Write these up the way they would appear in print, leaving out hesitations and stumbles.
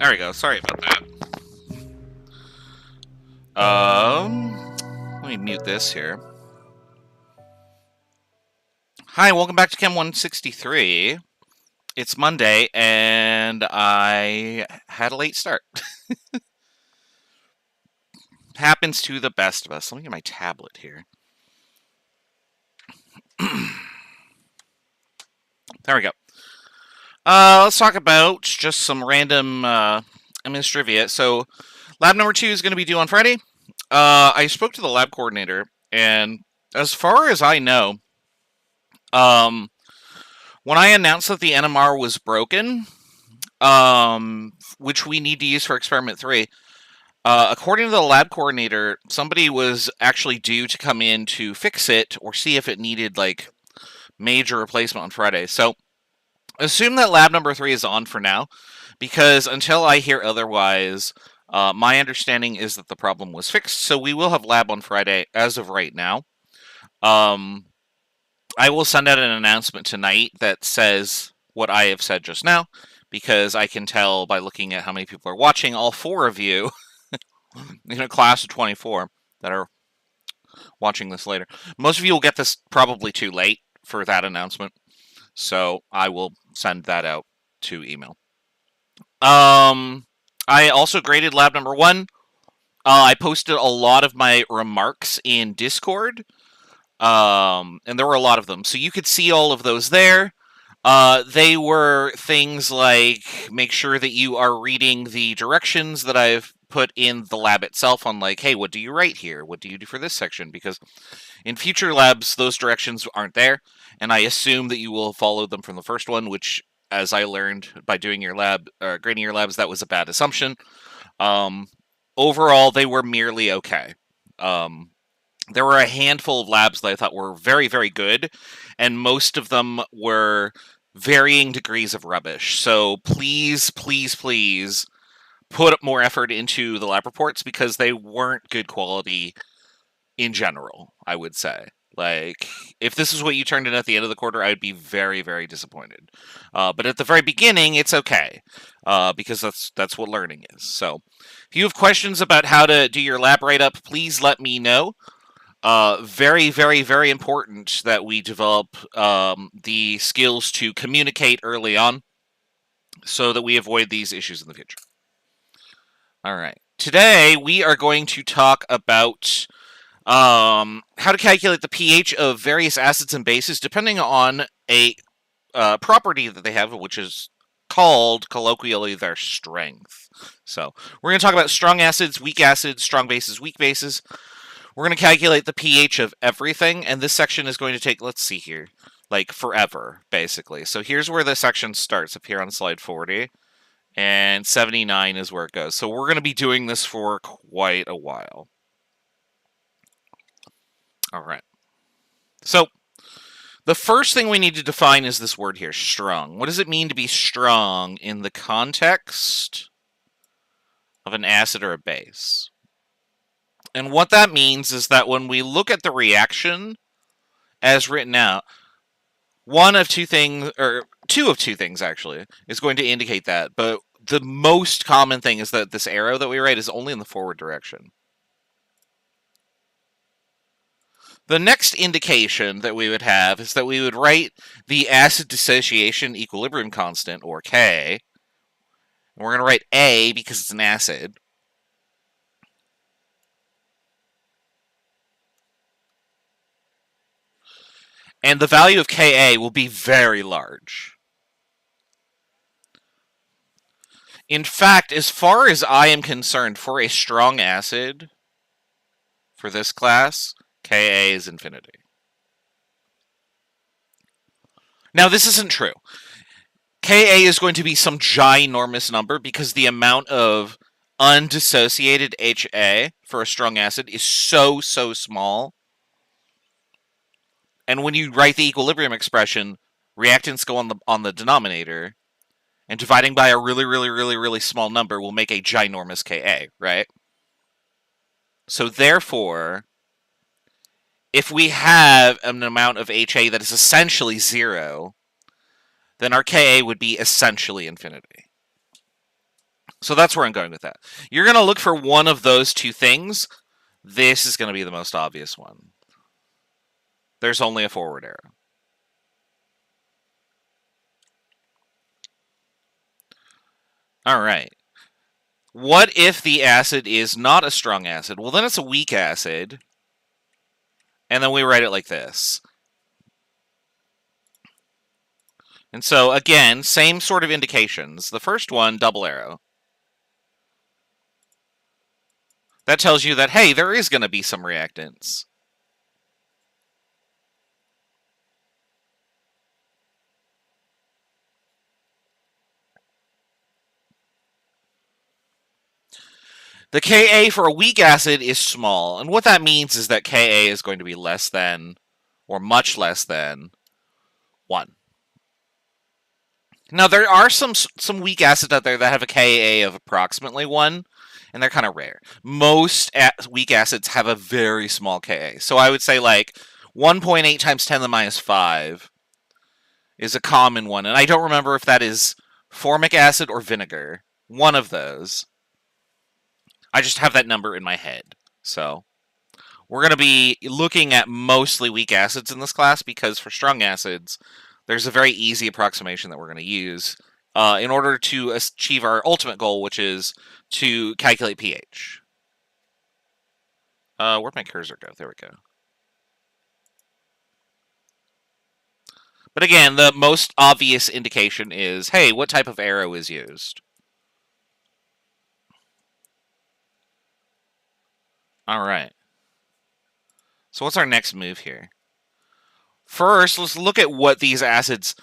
There we go. Sorry about that. Let me mute this here. Hi, welcome back to Chem 163. It's Monday, and I had a late start. Happens to the best of us. Let me get my tablet here. There we go. Let's talk about just some random MS trivia. So, lab number 2 is going to be due on Friday. I spoke to the lab coordinator, and as far as I know, when I announced that the NMR was broken, which we need to use for experiment 3, according to the lab coordinator, somebody was actually due to come in to fix it or see if it needed like major replacement on Friday. So assume that lab number 3 is on for now, because until I hear otherwise, my understanding is that the problem was fixed. So we will have lab on Friday as of right now. I will send out an announcement tonight that says what I have said just now, because I can tell by looking at how many people are watching, all 4 of you in a class of 24 that are watching this later. Most of you will get this probably too late for that announcement, so I will send that out to email. I also graded lab number 1. I posted a lot of my remarks in Discord. And there were a lot of them, so you could see all of those there. They were things like, make sure that you are reading the directions that I've put in the lab itself on, like, hey, what do you write here? What do you do for this section? Because in future labs, those directions aren't there, and I assume that you will follow them from the first one, which, as I learned by doing your lab, grading your labs, that was a bad assumption. Overall, they were merely okay. There were a handful of labs that I thought were very, very good, and most of them were varying degrees of rubbish. So please, please, please put more effort into the lab reports, because they weren't good quality in general, I would say. Like, if this is what you turned in at the end of the quarter, I would be very, very disappointed. But at the very beginning, it's okay, because that's what learning is. So if you have questions about how to do your lab write-up, please let me know. Very, very, very important that we develop the skills to communicate early on so that we avoid these issues in the future. All right. Today, we are going to talk about how to calculate the pH of various acids and bases depending on a property that they have, which is called colloquially their strength. So we're going to talk about strong acids, strong bases, weak bases. We're going to calculate the pH of everything, and this section is going to take, let's see here, like forever, basically. So here's where the section starts, up here on slide 40, and 79 is where it goes. So we're going to be doing this for quite a while. All right. So the first thing we need to define is this word here, strong. What does it mean to be strong in the context of an acid or a base? And what that means is that when we look at the reaction as written out, one of two things, or two of two things actually, is going to indicate that. But the most common thing is that this arrow that we write is only in the forward direction. The next indication that we would have is that we would write the acid dissociation equilibrium constant, or K. And we're going to write A because it's an acid. And the value of Ka will be very large. In fact, as far as I am concerned, for a strong acid, for this class, Ka is infinity. Now, this isn't true. Ka is going to be some ginormous number, because the amount of undissociated HA for a strong acid is so small. And when you write the equilibrium expression, reactants go on the denominator, and dividing by a really small number will make a ginormous Ka, right? So therefore, if we have an amount of HA that is essentially 0, then our Ka would be essentially infinity. So that's where I'm going with that. You're going to look for one of those two things. This is going to be the most obvious one. There's only a forward arrow. All right. What if the acid is not a strong acid? Well, then it's a weak acid. And then we write it like this. And so, again, same sort of indications. The first one, double arrow. That tells you that, hey, there is going to be some reactants. The Ka for a weak acid is small, and what that means is that Ka is going to be less than, or much less than, 1. Now, there are some weak acids out there that have a Ka of approximately 1, and they're kind of rare. Most weak acids have a very small Ka. So I would say, like, 1.8 times 10 to the minus 5 is a common one, and I don't remember if that is formic acid or vinegar. One of those. I just have that number in my head. So we're going to be looking at mostly weak acids in this class because for strong acids, there's a very easy approximation that we're going to use in order to achieve our ultimate goal, which is to calculate pH. Where'd my cursor go? There we go. But again, the most obvious indication is, hey, what type of arrow is used? All right. So what's our next move here? First, let's look at what these acids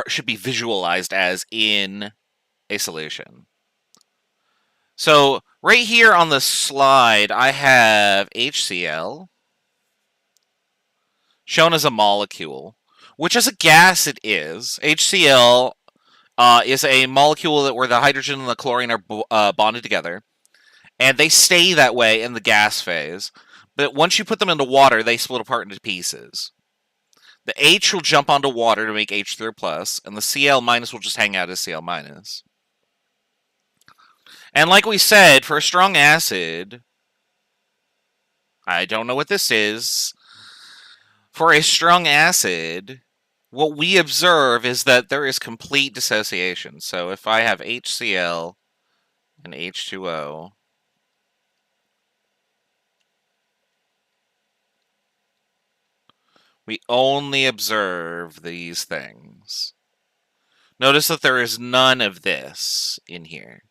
should be visualized as in a solution. So right here on the slide, I have HCl shown as a molecule, which as a gas it is. HCl is a molecule where the hydrogen and the chlorine are bonded together, and they stay that way in the gas phase. But once you put them into water, they split apart into pieces. The H will jump onto water to make H3o plus, and the Cl minus will just hang out as Cl minus. And like we said, for a strong acid, I don't know what this is. For a strong acid, what we observe is that there is complete dissociation. So if I have HCl and H2O, we only observe these things. Notice that there is none of this in here.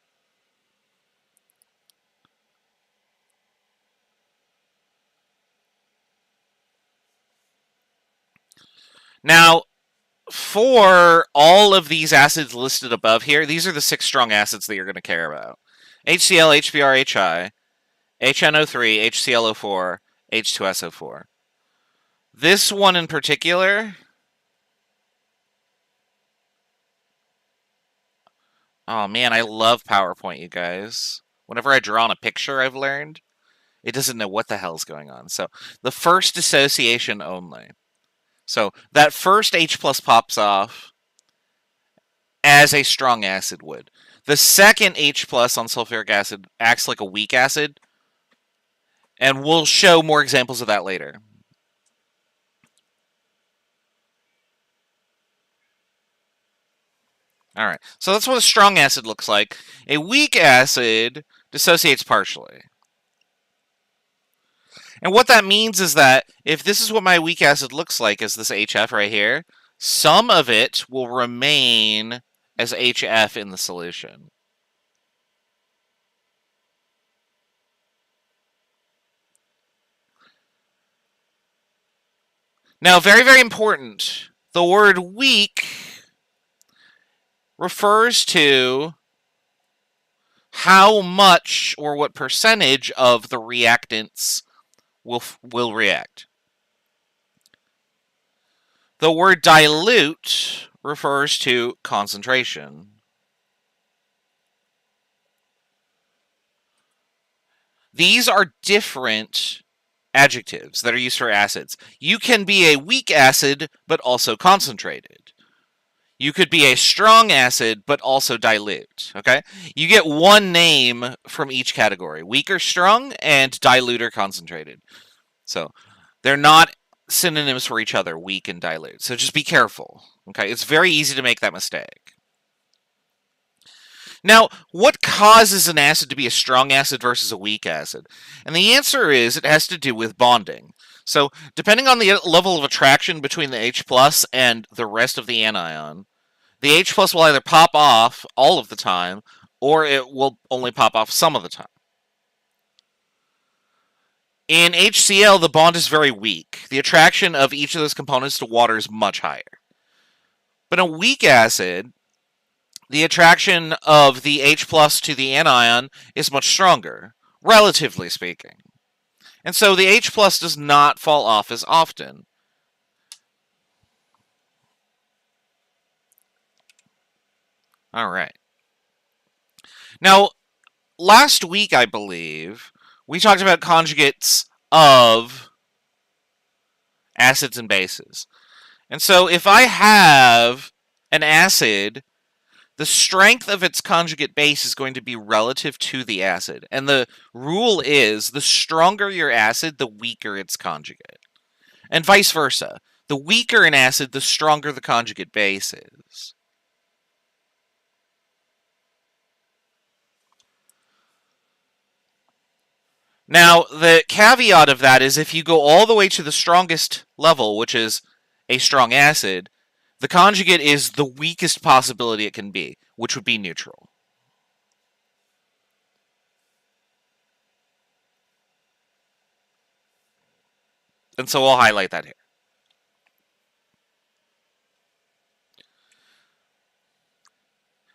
Now, for all of these acids listed above here, these are the 6 strong acids that you're going to care about. HCl, HBr, HI, HNO3, HClO4, H2SO4. This one in particular, oh man, I love PowerPoint, you guys. Whenever I draw on a picture, I've learned, it doesn't know what the hell's going on. So the first dissociation only. So that first H plus pops off as a strong acid would. The second H plus on sulfuric acid acts like a weak acid, and we'll show more examples of that later. All right, so that's what a strong acid looks like. A weak acid dissociates partially. And what that means is that if this is what my weak acid looks like, as this HF right here, some of it will remain as HF in the solution. Now, very, very important, the word weak refers to how much or what percentage of the reactants will react. The word dilute refers to concentration. These are different adjectives that are used for acids. You can be a weak acid, but also concentrated. You could be a strong acid, but also dilute, okay? You get one name from each category. Weak or strong, and dilute or concentrated. So they're not synonyms for each other, weak and dilute. So just be careful, okay? It's very easy to make that mistake. Now, what causes an acid to be a strong acid versus a weak acid? And the answer is it has to do with bonding. So, depending on the level of attraction between the H plus and the rest of the anion, the H plus will either pop off all of the time, or it will only pop off some of the time. In HCl, the bond is very weak. The attraction of each of those components to water is much higher. But in a weak acid, the attraction of the H plus to the anion is much stronger, relatively speaking. And so the H plus does not fall off as often. All right. Now, last week, I believe, we talked about conjugates of acids and bases. And so if I have an acid, the strength of its conjugate base is going to be relative to the acid. And the rule is the stronger your acid, the weaker its conjugate. And vice versa. The weaker an acid, the stronger the conjugate base is. Now, the caveat of that is if you go all the way to the strongest level, which is a strong acid, the conjugate is the weakest possibility it can be, which would be neutral. And so we'll highlight that here.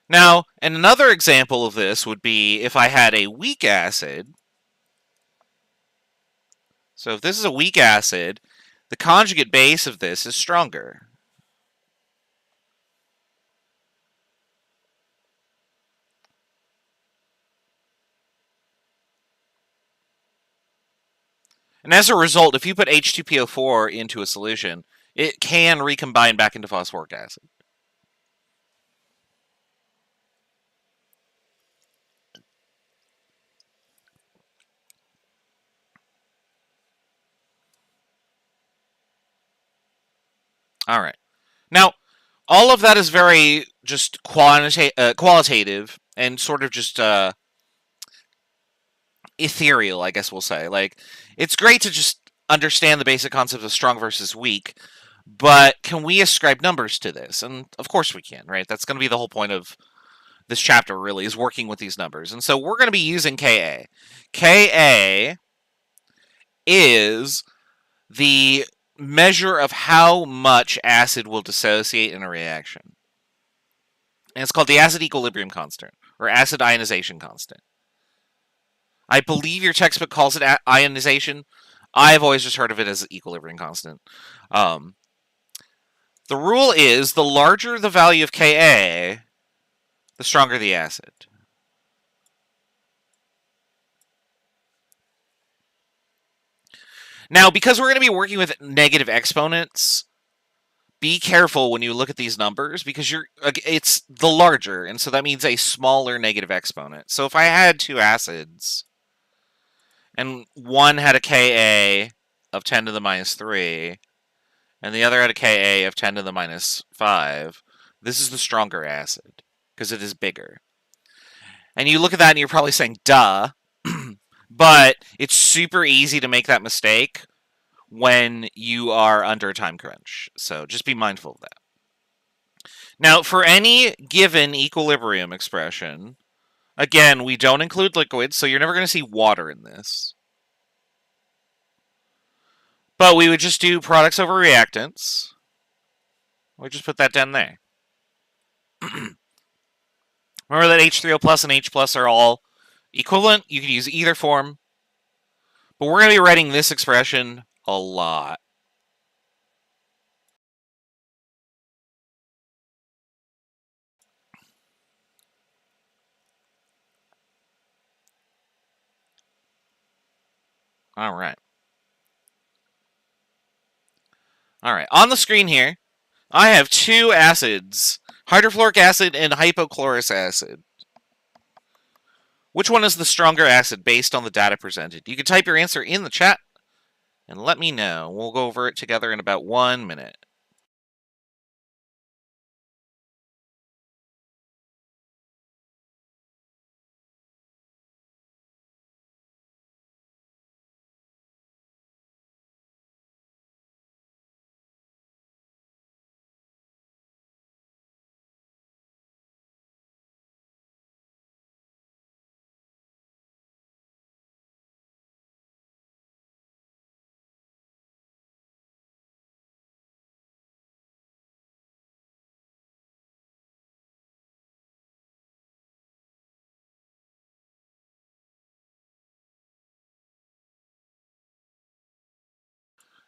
Now, and another example of this would be if I had a weak acid. So if this is a weak acid, the conjugate base of this is stronger. And as a result, if you put H2PO4 into a solution, it can recombine back into phosphoric acid. All right. Now, all of that is very just qualitative and sort of just ethereal, I guess we'll say. Like, it's great to just understand the basic concept of strong versus weak, but can we ascribe numbers to this? And of course we can, right? That's going to be the whole point of this chapter, really, is working with these numbers. And so we're going to be using Ka. Ka is the measure of how much acid will dissociate in a reaction. And it's called the acid equilibrium constant, or acid ionization constant. I believe your textbook calls it ionization. I've always just heard of it as equilibrium constant. The rule is the larger the value of Ka, the stronger the acid. Now, because we're going to be working with negative exponents, be careful when you look at these numbers because it's the larger, and so that means a smaller negative exponent. So if I had two acids, and one had a Ka of 10 to the minus 3, and the other had a Ka of 10 to the minus 5, this is the stronger acid because it is bigger. And you look at that and you're probably saying, duh, but it's super easy to make that mistake when you are under a time crunch. So just be mindful of that. Now, for any given equilibrium expression, again, we don't include liquids, so you're never going to see water in this. But we would just do products over reactants. We just put that down there. Remember that H3o plus and H plus are all equivalent. You can use either form. But we're going to be writing this expression a lot. All right. All right. On the screen here, I have two acids Hydrofluoric acid and hypochlorous acid. Which one is the stronger acid based on the data presented? You can type your answer in the chat and let me know. We'll go over it together in about 1 minute.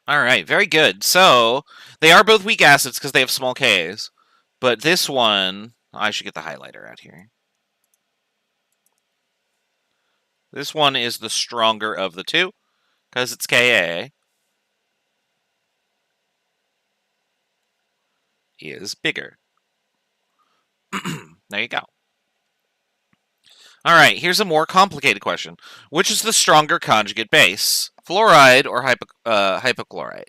All right, very good. So they are both weak acids because they have small Ks. But this one, I should get the highlighter out here. This one is the stronger of the two because it's Ka is bigger. There you go. All right, here's a more complicated question. Which is the stronger conjugate base, fluoride or hypochlorite?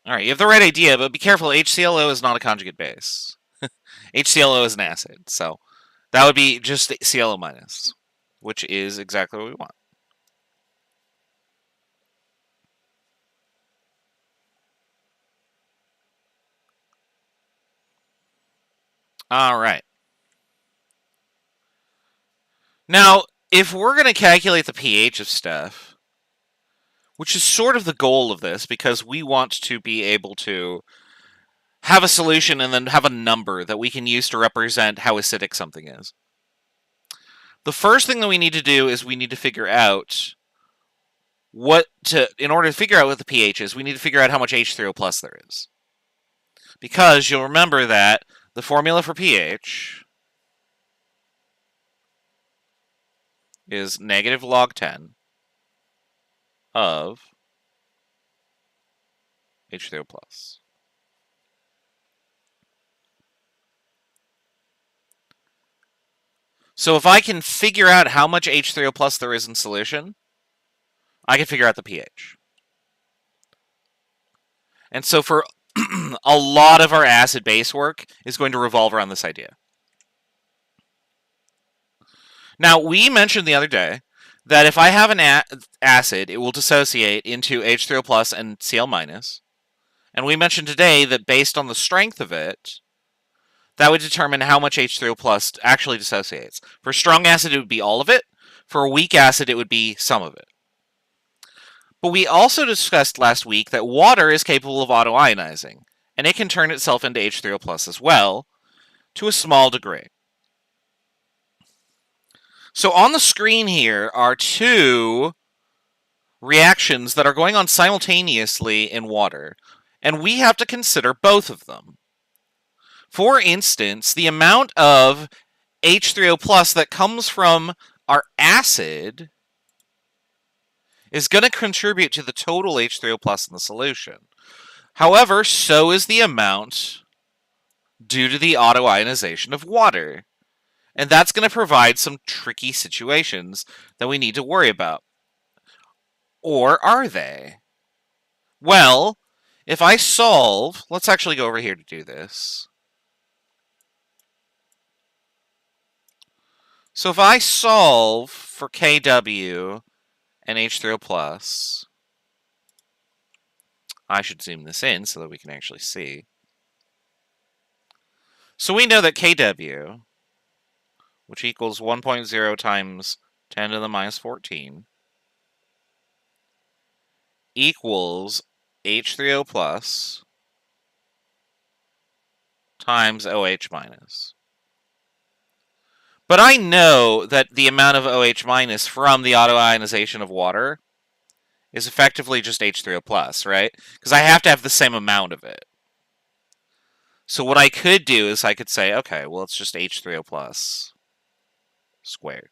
All right, you have the right idea, but be careful. HClO is not a conjugate base. HClO is an acid, so that would be just ClO minus, which is exactly what we want. All right. Now, if we're going to calculate the pH of stuff, which is sort of the goal of this, because we want to be able to have a solution and then have a number that we can use to represent how acidic something is. The first thing that we need to do is we need to figure out in order to figure out what the pH is, we need to figure out how much H3O plus there is. Because you'll remember that the formula for pH is negative log 10 of H3O plus. So if I can figure out how much H3O plus there is in solution, I can figure out the pH. And so for a lot of our acid-base work is going to revolve around this idea. Now, we mentioned the other day that if I have an acid, it will dissociate into H3O plus and Cl minus. And we mentioned today that based on the strength of it, that would determine how much H3O plus actually dissociates. For strong acid, it would be all of it. For a weak acid, it would be some of it. But we also discussed last week that water is capable of autoionizing, and it can turn itself into H3O plus as well, to a small degree. So on the screen here are two reactions that are going on simultaneously in water, and we have to consider both of them. For instance, the amount of H3O plus that comes from our acid is going to contribute to the total H3O plus in the solution. However, so is the amount due to the autoionization of water. And that's going to provide some tricky situations that we need to worry about. Or are they? Well, if I solve, let's actually go over here to do this. So if I solve for Kw and H3O plus, I should zoom this in so that we can actually see. So we know that Kw, which equals 1.0 times 10 to the minus 14 equals H3O plus times OH minus. But I know that the amount of OH minus from the autoionization of water is effectively just H3O plus, right? Because I have to have the same amount of it. So what I could do is I could say, okay, well, it's just H3O plus squared.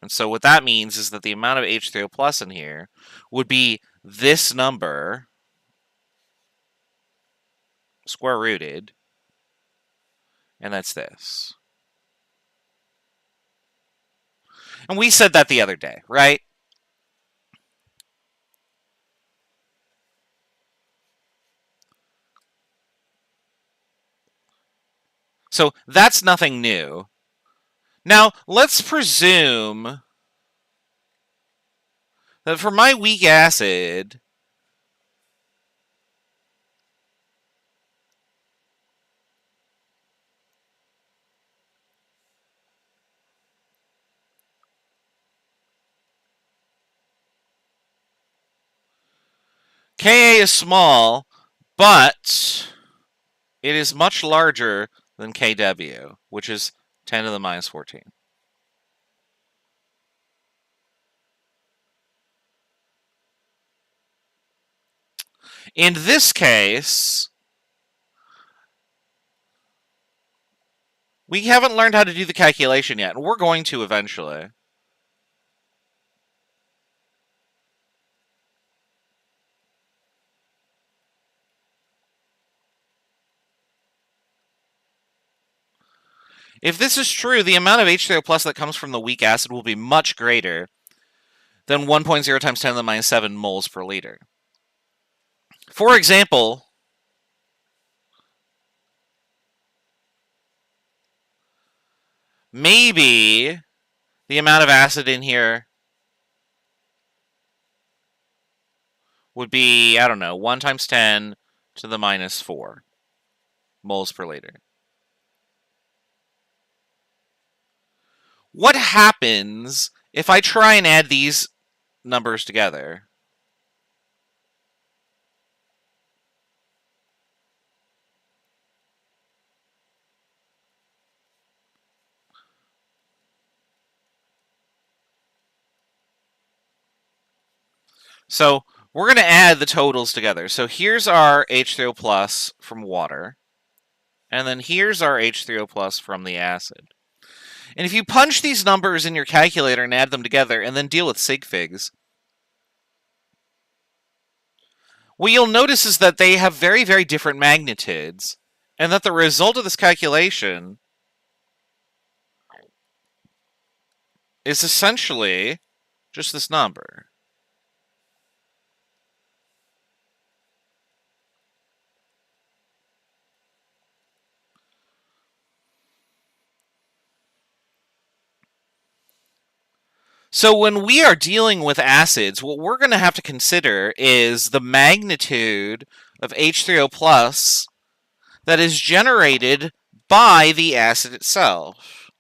And so what that means is that the amount of H3O plus in here would be this number square rooted, and that's this. And we said that the other day, right? So that's nothing new. Now, let's presume that for my weak acid, Ka is small, but it is much larger than Kw, which is 10 to the minus 14. In this case, we haven't learned how to do the calculation yet, and we're going to eventually. If this is true, the amount of H3O plus that comes from the weak acid will be much greater than 1.0 times 10 to the minus 7 moles per liter. For example, maybe the amount of acid in here would be, I don't know, 1 times 10 to the minus 4 moles per liter. What happens if I try and add these numbers together? So we're going to add the totals together. So here's our H3O plus from water. And then here's our H3O plus from the acid. And if you punch these numbers in your calculator and add them together and then deal with sig figs, what you'll notice is that they have very, very different magnitudes, and that the result of this calculation is essentially just this number. So when we are dealing with acids, what we're going to have to consider is the magnitude of H3O plus that is generated by the acid itself.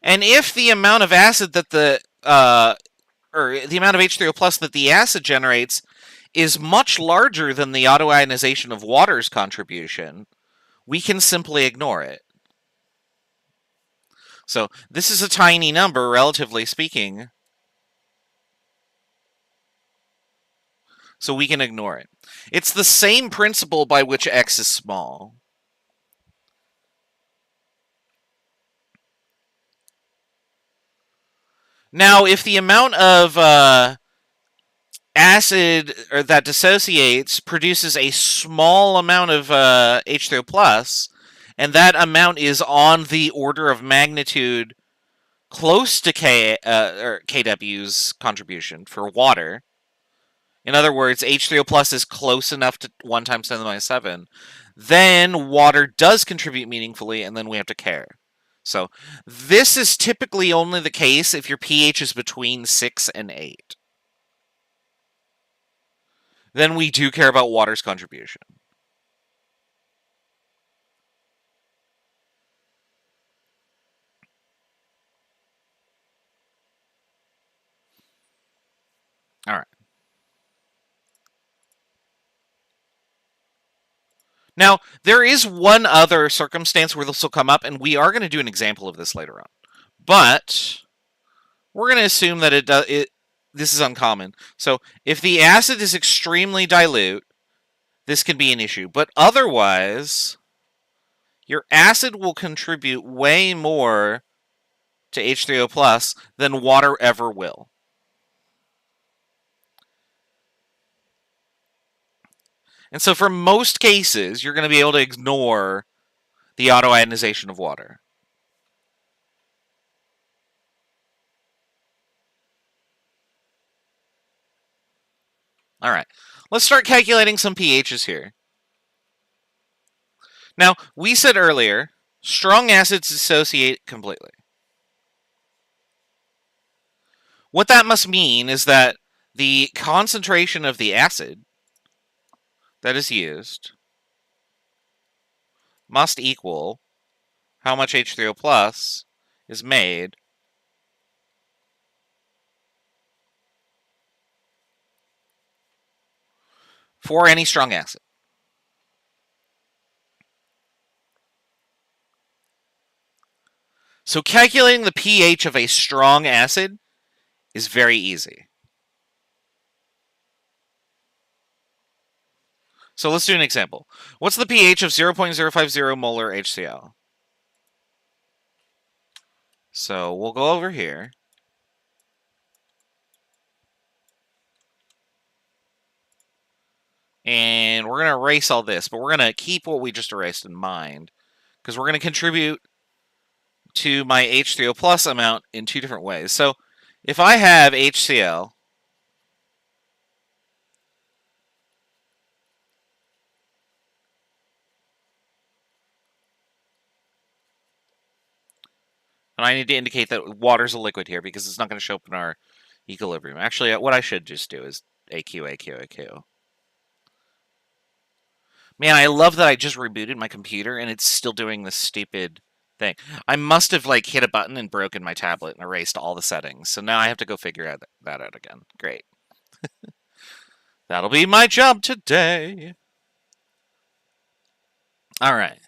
And if the amount of acid that the amount of H3O plus that the acid generates is much larger than the autoionization of water's contribution, we can simply ignore it. So this is a tiny number, relatively speaking, so we can ignore it. It's the same principle by which x is small. Now, if the amount of acid or that dissociates produces a small amount of H3O plus, and that amount is on the order of magnitude close to Kw's contribution for water. In other words, H3O plus is close enough to 1 times 10 to the minus 7. Then water does contribute meaningfully, and then we have to care. So this is typically only the case if your pH is between 6 and 8. Then we do care about water's contribution. Now, there is one other circumstance where this will come up, and we are going to do an example of this later on. But we're going to assume that this is uncommon. So if the acid is extremely dilute, this can be an issue. But otherwise, your acid will contribute way more to H3O plus than water ever will. And so for most cases, you're going to be able to ignore the autoionization of water. All right, let's start calculating some pHs here. Now, we said earlier, strong acids dissociate completely. What that must mean is that the concentration of the acid that is used must equal how much H3O plus is made for any strong acid. So calculating the pH of a strong acid is very easy. So let's do an example. What's the pH of 0.050 molar HCl? So we'll go over here. And we're going to erase all this, but we're going to keep what we just erased in mind, because we're going to contribute to my H3O plus amount in two different ways. So if I have HCl, and I need to indicate that water's a liquid here because it's not going to show up in our equilibrium. Actually, what I should just do is AQ, AQ, AQ. Man, I love that I just rebooted my computer and it's still doing this stupid thing. I must have hit a button and broken my tablet and erased all the settings. So now I have to go figure that out again. Great. That'll be my job today. All right.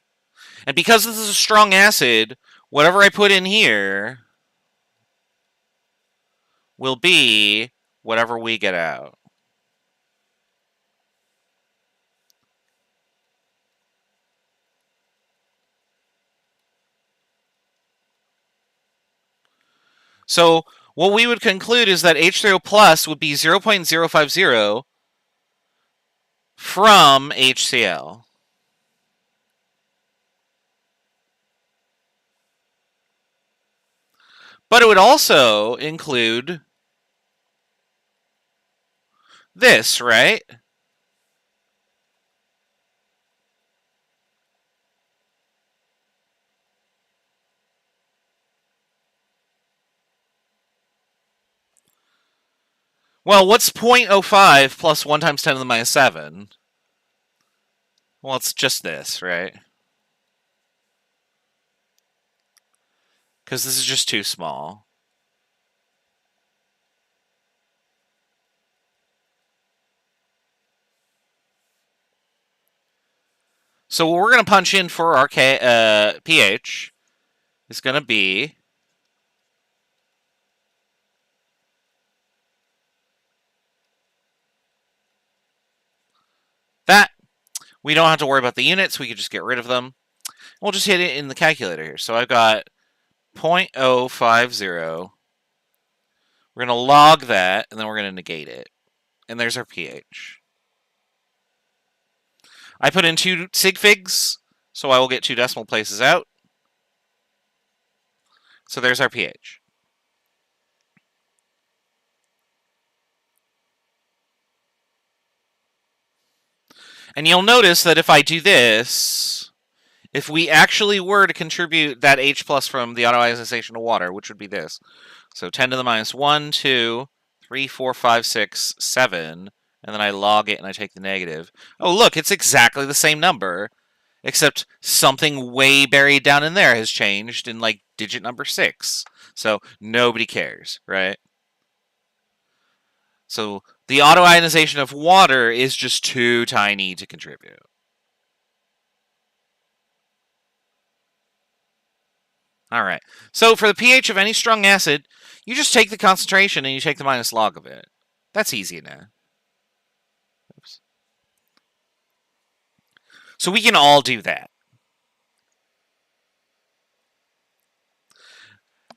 And because this is a strong acid, whatever I put in here will be whatever we get out. So what we would conclude is that H3O plus would be 0.050 from HCl. But it would also include this, right? Well, what's 0.05 plus 1 times 10 to the minus 7? Well, it's just this, right? Because this is just too small. So what we're going to punch in for our pH is going to be that. We don't have to worry about the units. We can just get rid of them. We'll just hit it in the calculator here. So I've got 0.050. We're going to log that, and then we're going to negate it. And there's our pH. I put in 2 sig figs, so I will get 2 decimal places out. So there's our pH. And you'll notice that if I do this, if we actually were to contribute that H plus from the autoionization of water, which would be this, so 10 to the minus 1, 2, 3, 4, 5, 6, 7, and then I log it and I take the negative. Oh, look, it's exactly the same number, except something way buried down in there has changed in digit number 6. So nobody cares, right? So the autoionization of water is just too tiny to contribute. All right. So for the pH of any strong acid, you just take the concentration and you take the minus log of it. That's easy enough. Oops. So we can all do that.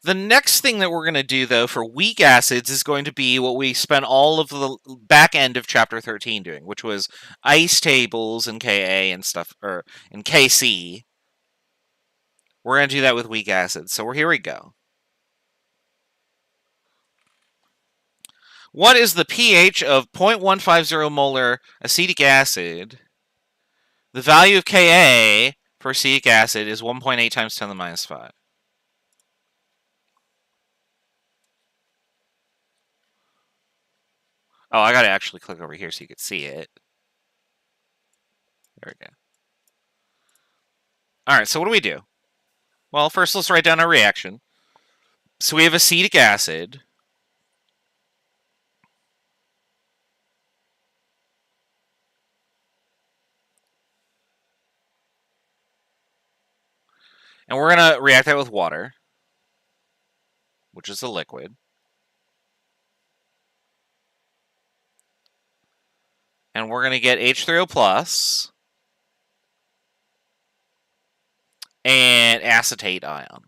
The next thing that we're going to do, though, for weak acids is going to be what we spent all of the back end of Chapter 13 doing, which was ice tables and Ka and stuff, or in Kc. We're going to do that with weak acids. So here we go. What is the pH of 0.150 molar acetic acid? The value of Ka for acetic acid is 1.8 times 10 to the minus 5. Oh, I gotta actually click over here so you can see it. There we go. Alright, so what do we do? Well, first let's write down our reaction. So we have acetic acid. And we're going to react that with water, which is a liquid. And we're going to get H3o plus and acetate ion.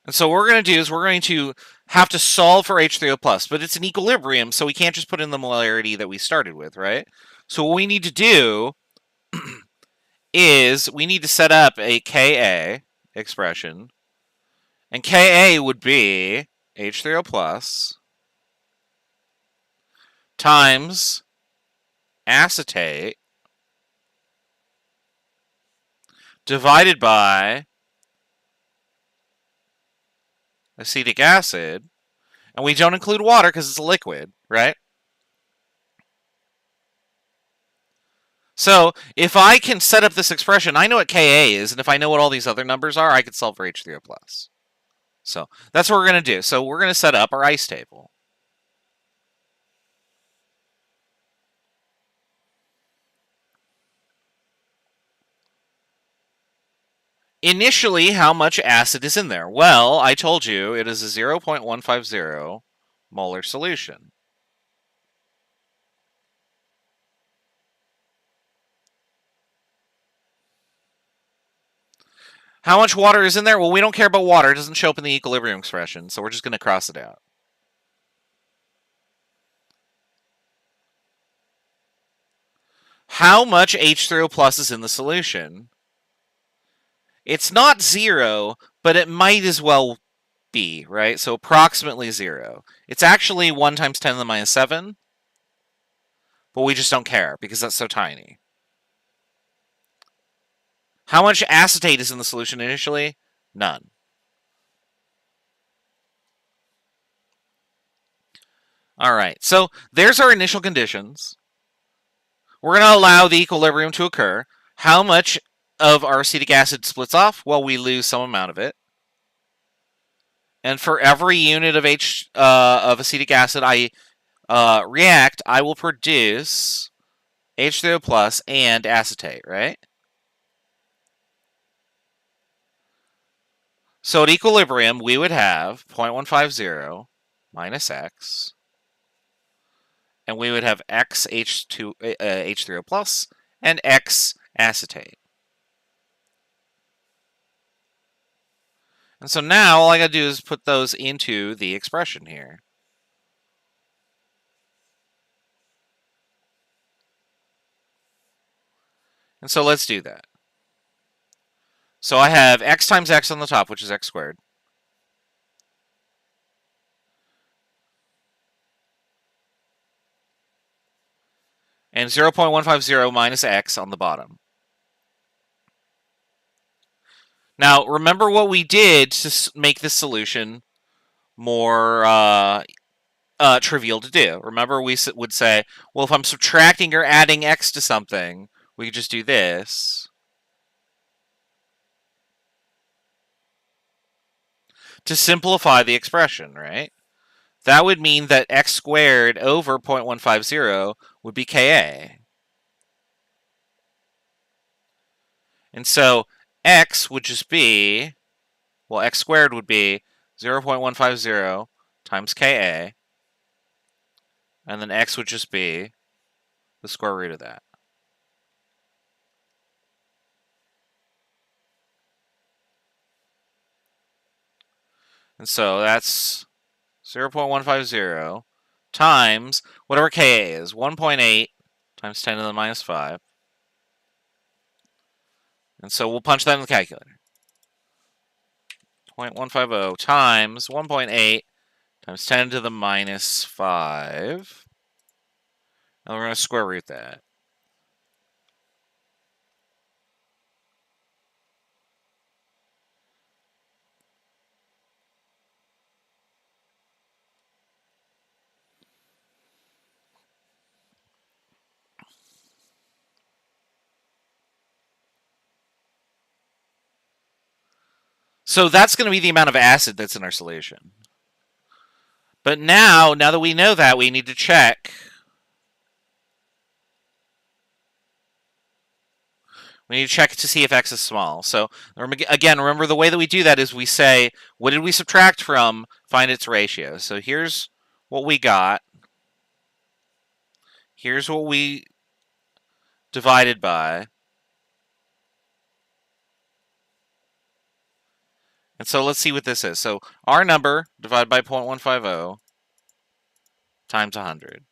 And so what we're going to do is we're going to have to solve for H3O plus, but it's an equilibrium, so we can't just put in the molarity that we started with, right? So what we need to do is we need to set up a Ka expression, and Ka would be H3O plus times acetate divided by acetic acid, and we don't include water because it's a liquid, right? So if I can set up this expression, I know what Ka is, and if I know what all these other numbers are, I could solve for H3O plus. So that's what we're going to do. So we're going to set up our ice table. Initially, how much acid is in there? Well, I told you it is a 0.150 molar solution. How much water is in there? Well, we don't care about water. It doesn't show up in the equilibrium expression, so we're just going to cross it out. How much H3O plus is in the solution? It's not 0, but it might as well be, right? So approximately 0. It's actually 1 times 10 to the minus 7, but we just don't care because that's so tiny. How much acetate is in the solution initially? None. All right, so there's our initial conditions. We're going to allow the equilibrium to occur. How much of our acetic acid splits off? Well, we lose some amount of it. And for every unit of acetic acid I react, I will produce H3O plus and acetate, right? So at equilibrium, we would have 0.150 minus X, and we would have X H3O plus and X acetate. And so now all I got to do is put those into the expression here. And so let's do that. So I have X times X on the top, which is X squared. And 0.150 minus X on the bottom. Now, remember what we did to make this solution more trivial to do. Remember we would say, well, if I'm subtracting or adding X to something, we could just do this to simplify the expression, right? that would mean that x squared over 0.150 would be Ka. And so x would just be, well, x squared would be 0.150 times Ka, and then x would just be the square root of that. And so that's 0.150 times whatever Ka is, 1.8 times 10 to the minus 5. And so we'll punch that in the calculator. 0.150 times 1.8 times 10 to the minus 5. And we're going to square root that. So that's going to be the amount of acid that's in our solution. But now that we know that, we need to check. We need to check to see if x is small. So again, remember the way that we do that is we say, what did we subtract from? Find its ratio. So here's what we got. Here's what we divided by. And so let's see what this is. So our number divided by 0.150 times 100.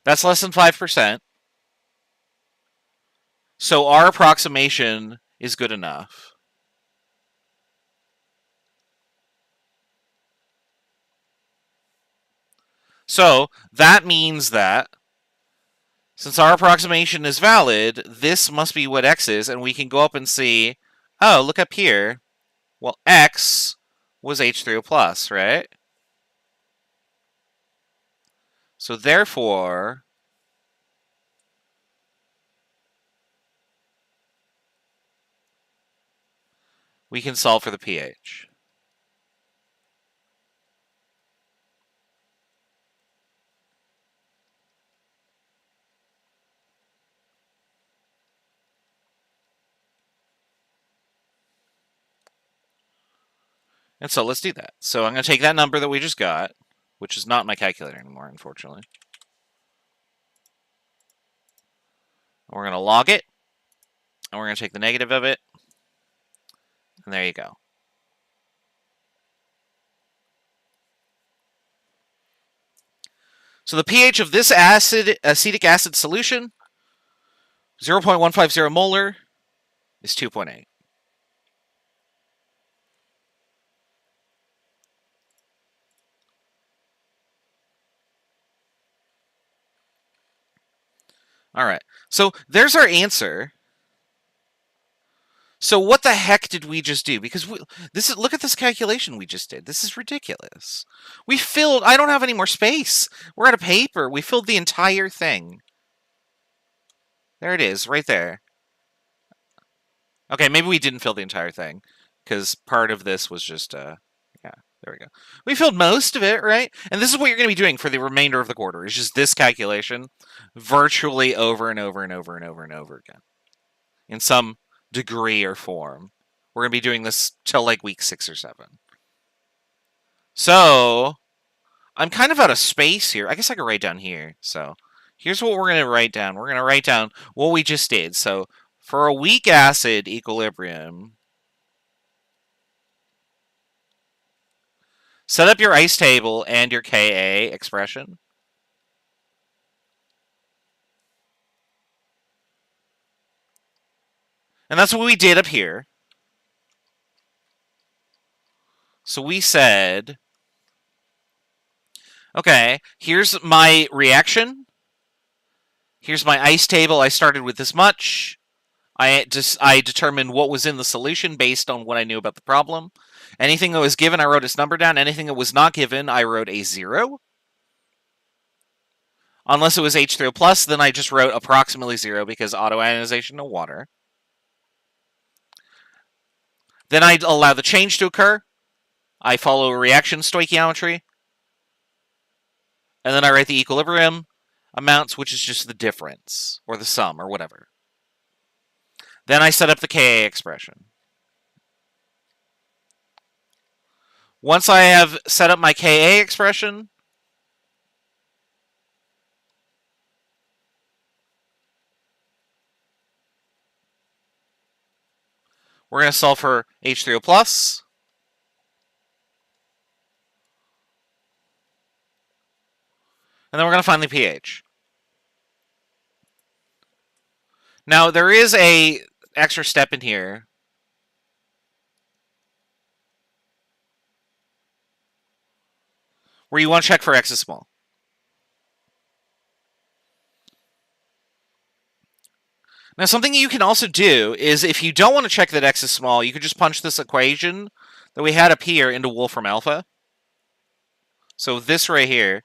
That's less than 5%. So our approximation is good enough. So that means that since our approximation is valid, this must be what x is, and we can go up and see, oh, look up here. Well, x was H3o plus, right? So therefore, we can solve for the pH. And so let's do that. So I'm going to take that number that we just got, which is not my calculator anymore, unfortunately. We're going to log it, and we're going to take the negative of it, and there you go. So the pH of this acetic acid solution, 0.150 molar, is 2.8. All right, so there's our answer. So what the heck did we just do? Because look at this calculation we just did. This is ridiculous. We filled, I don't have any more space. We're out of paper. We filled the entire thing. There it is, right there. Okay, maybe we didn't fill the entire thing, because part of this was just, yeah, there we go. We filled most of it, right? And this is what you're going to be doing for the remainder of the quarter. It's just this calculation virtually over and over and over and over and over again. In some degree or form. We're going to be doing this till like week 6 or 7. So, I'm kind of out of space here. I guess I could write down here. So, here's what we're going to write down. We're going to write down what we just did. So, for a weak acid equilibrium, set up your ice table and your Ka expression. And that's what we did up here. So we said, okay, here's my reaction. Here's my ice table. I started with this much. I determined what was in the solution based on what I knew about the problem. Anything that was given, I wrote its number down. Anything that was not given, I wrote a 0. Unless it was H3o plus, then I just wrote approximately 0 because auto-ionization of water. Then I allow the change to occur. I follow reaction stoichiometry. And then I write the equilibrium amounts, which is just the difference, or the sum, or whatever. Then I set up the Ka expression. Once I have set up my Ka expression, we're going to solve for H3o plus. And then we're going to find the pH. Now, there is a extra step in here. Where you want to check for X is small. Now, something you can also do is if you don't want to check that X is small, you could just punch this equation that we had up here into Wolfram Alpha. So this right here,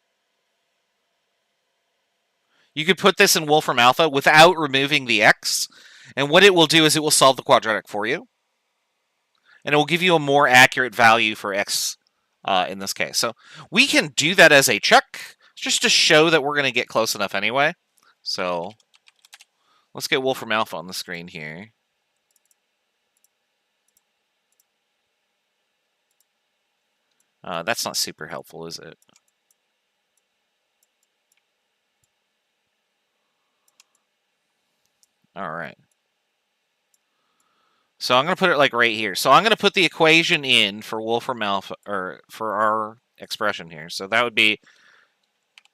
you could put this in Wolfram Alpha without removing the X. And what it will do is it will solve the quadratic for you. And it will give you a more accurate value for X in this case. So we can do that as a check, just to show that we're going to get close enough anyway. So let's get Wolfram Alpha on the screen here. That's not super helpful, is it? All right. So I'm going to put it like right here. So I'm going to put the equation in for Wolfram Alpha, or for our expression here. So that would be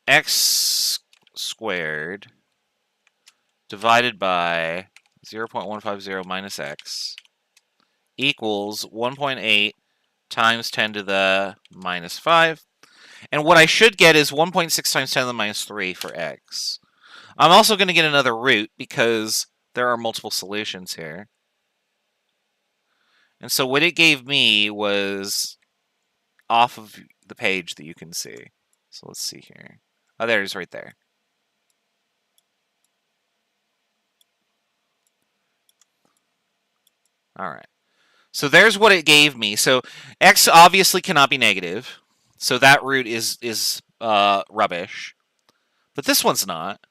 x squared divided by 0.150 minus x equals 1.8 times 10 to the minus 5. And what I should get is 1.6 times 10 to the minus 3 for x. I'm also going to get another root because there are multiple solutions here. And so what it gave me was off of the page that you can see. So let's see here. Oh, there it is right there. All right. So there's what it gave me. So x obviously cannot be negative. So that root is rubbish. But this one's not.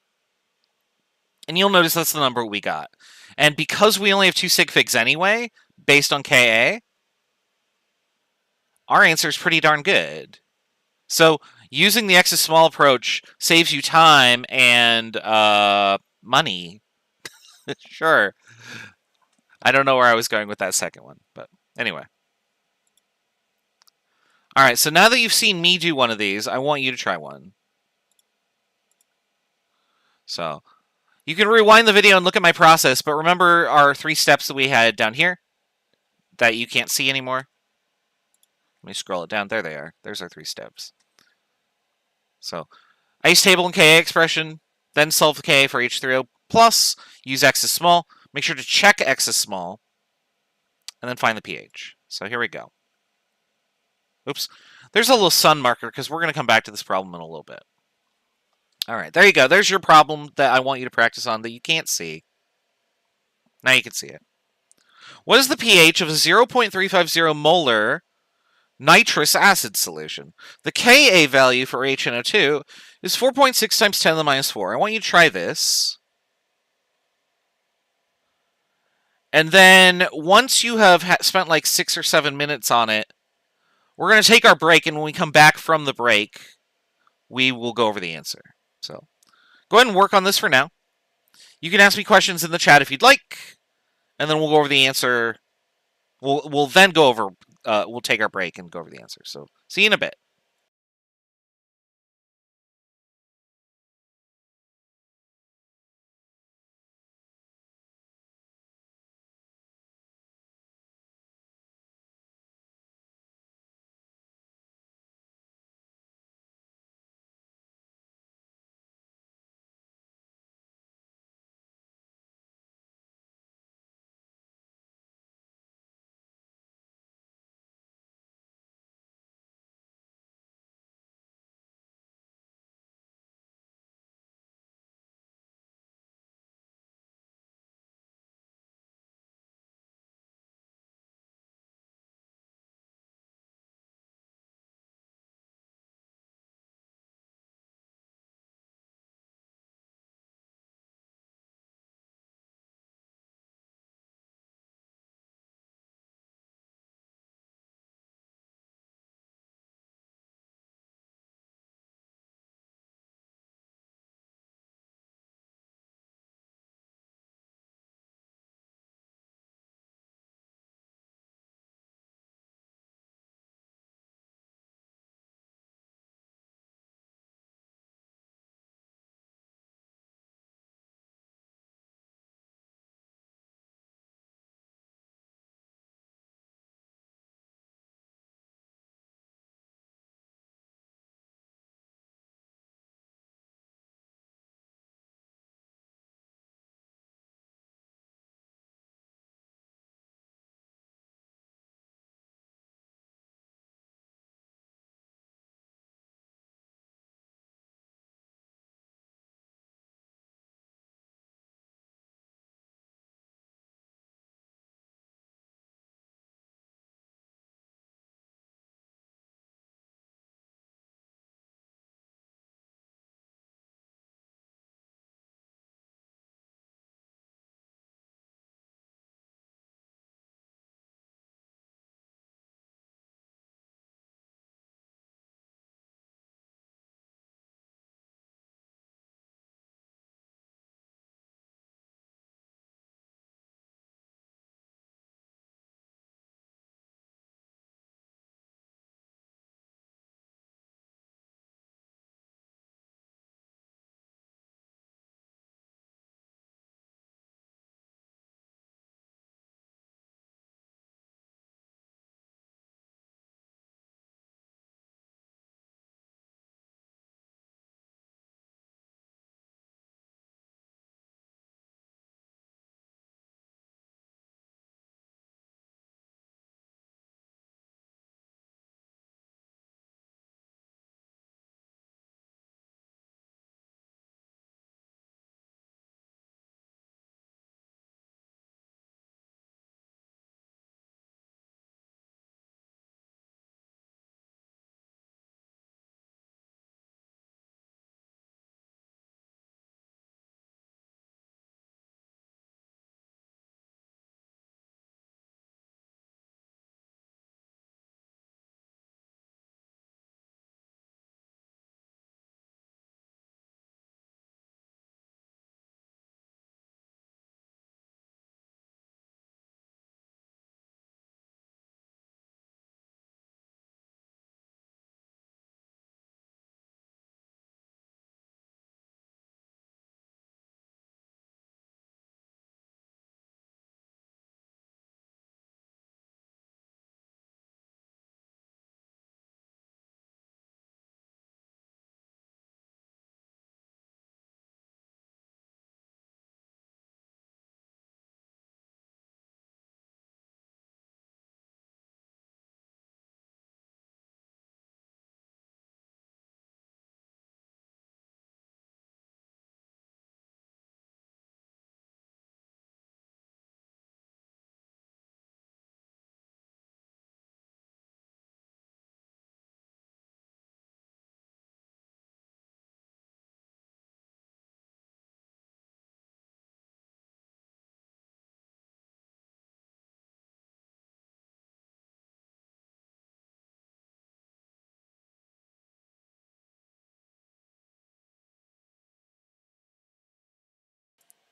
And you'll notice that's the number we got. And because we only have 2 sig figs anyway, based on Ka, our answer is pretty darn good. So using the x is small approach saves you time and money. Sure. I don't know where I was going with that second one, but anyway. All right, so now that you've seen me do one of these, I want you to try one. So you can rewind the video and look at my process, but remember our 3 steps that we had down here that you can't see anymore? Let me scroll it down. There they are. There's our 3 steps. So ice table and Ka expression, then solve the Ka for H3o plus, use x is small, make sure to check x is small, and then find the pH. So here we go. Oops. There's a little sun marker because we're going to come back to this problem in a little bit. All right, there you go. There's your problem that I want you to practice on that you can't see. Now you can see it. What is the pH of a 0.350 molar nitrous acid solution? The Ka value for HNO2 is 4.6 times 10 to the minus 4. I want you to try this. And then once you have spent like 6 or 7 minutes on it, we're going to take our break, and when we come back from the break, we will go over the answer. So go ahead and work on this for now. You can ask me questions in the chat if you'd like, and then we'll go over the answer. We'll then go over, we'll take our break and go over the answer. So see you in a bit.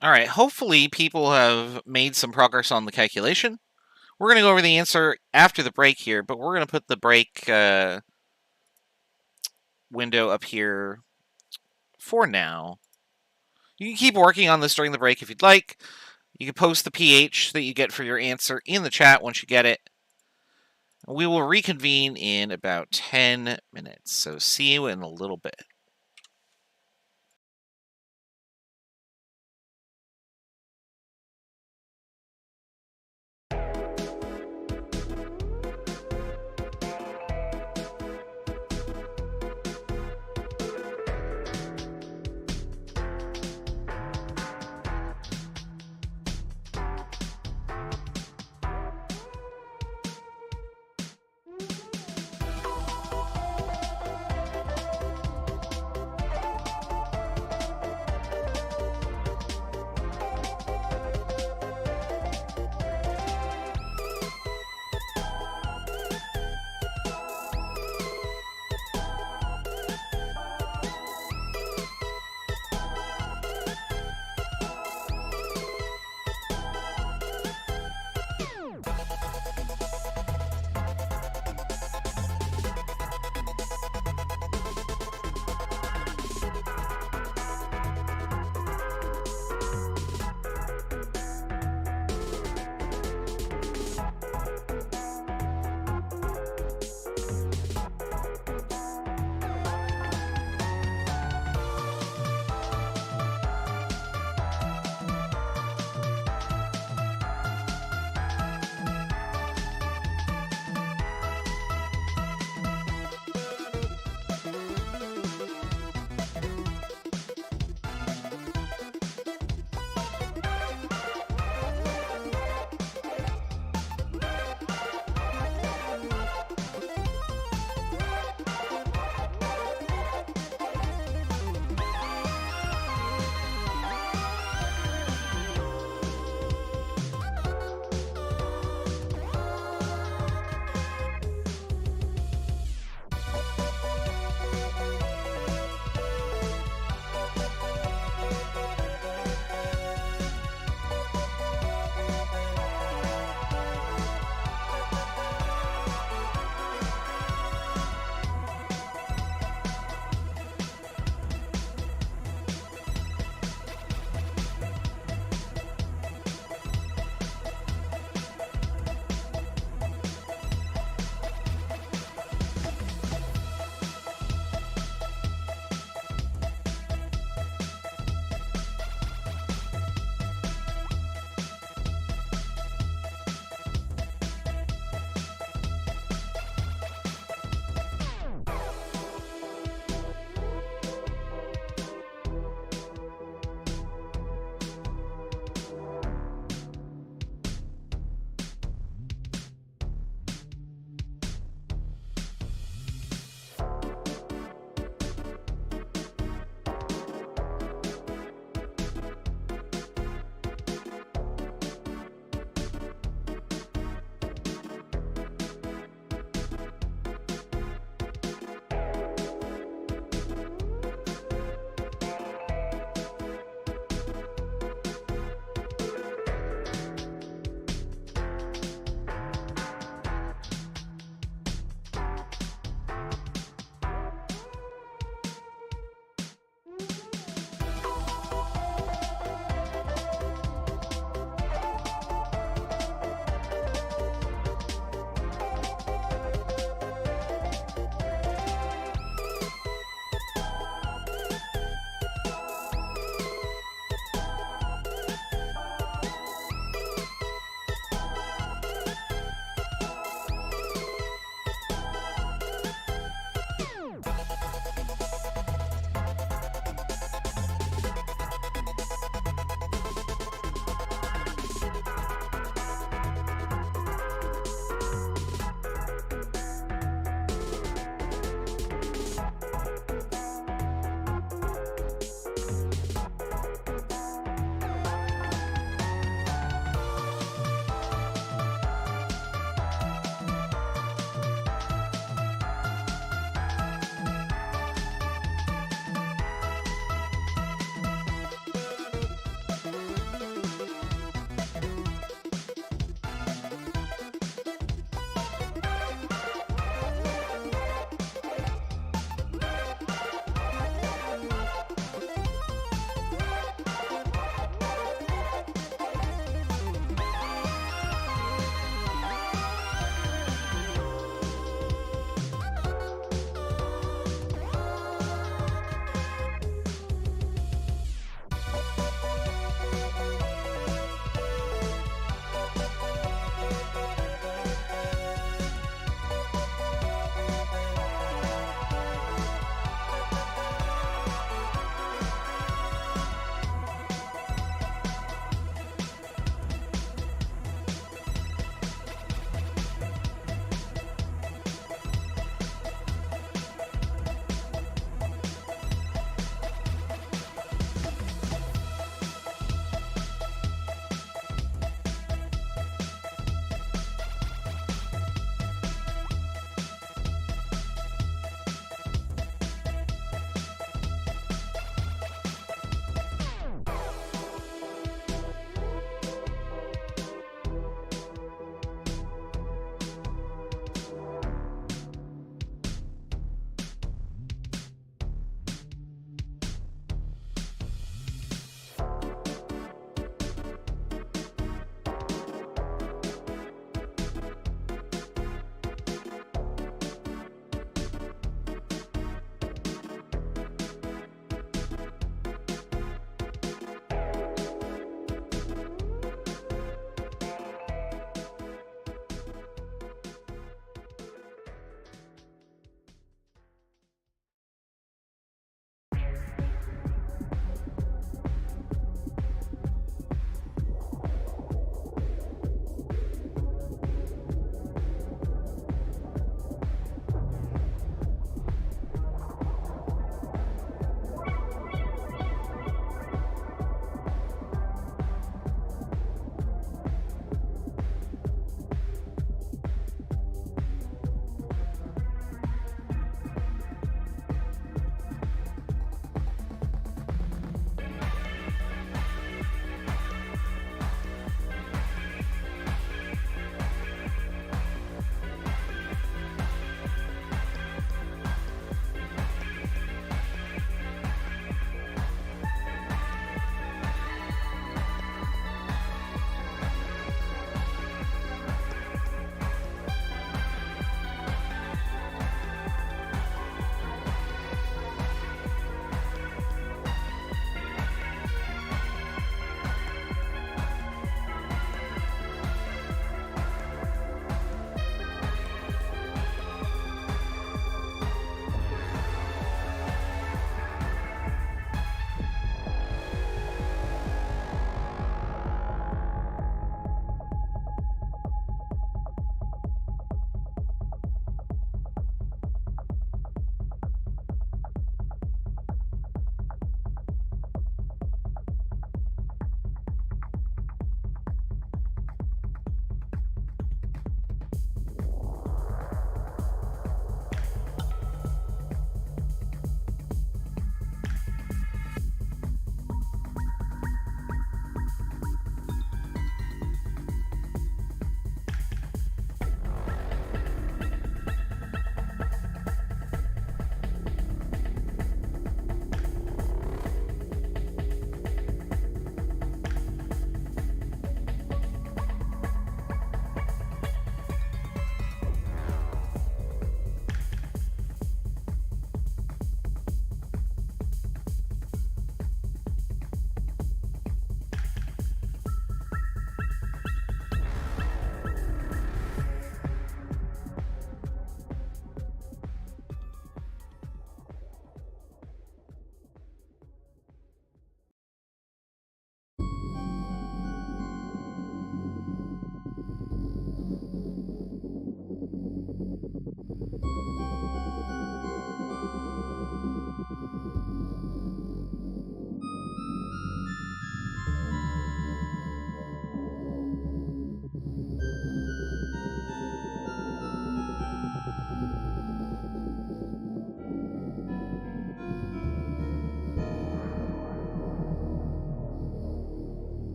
All right, hopefully people have made some progress on the calculation. We're going to go over the answer after the break here, but we're going to put the break window up here for now. You can keep working on this during the break if you'd like. You can post the pH that you get for your answer in the chat once you get it. We will reconvene in about 10 minutes, so see you in a little bit.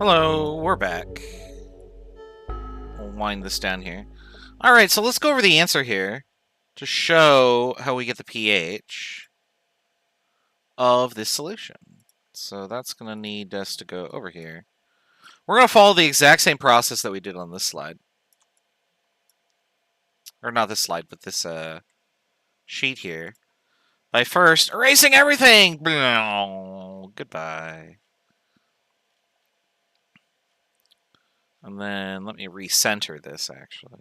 Hello, we're back. We'll wind this down here. Alright, so let's go over the answer here to show how we get the pH of this solution. So that's going to need us to go over here. We're going to follow the exact same process that we did on this slide. Or not this slide, but this sheet here. By first erasing everything! Goodbye. And then let me recenter this, actually.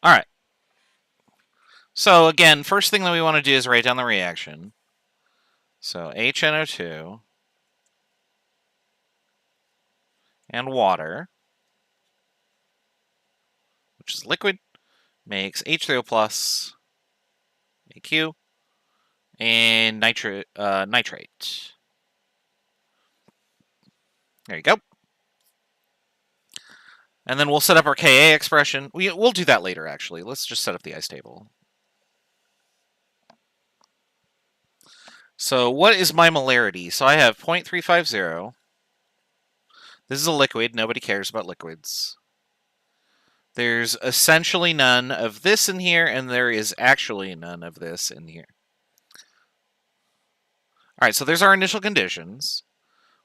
Alright. So, again, first thing that we want to do is write down the reaction. So, HNO2 and water, which is liquid, makes H3o plus, AQ, and nitrate. There you go. And then we'll set up our Ka expression. We'll do that later, actually. Let's just set up the ice table. So what is my molarity? So I have 0.350. This is a liquid. Nobody cares about liquids. There's essentially none of this in here, and there is actually none of this in here. All right, so there's our initial conditions.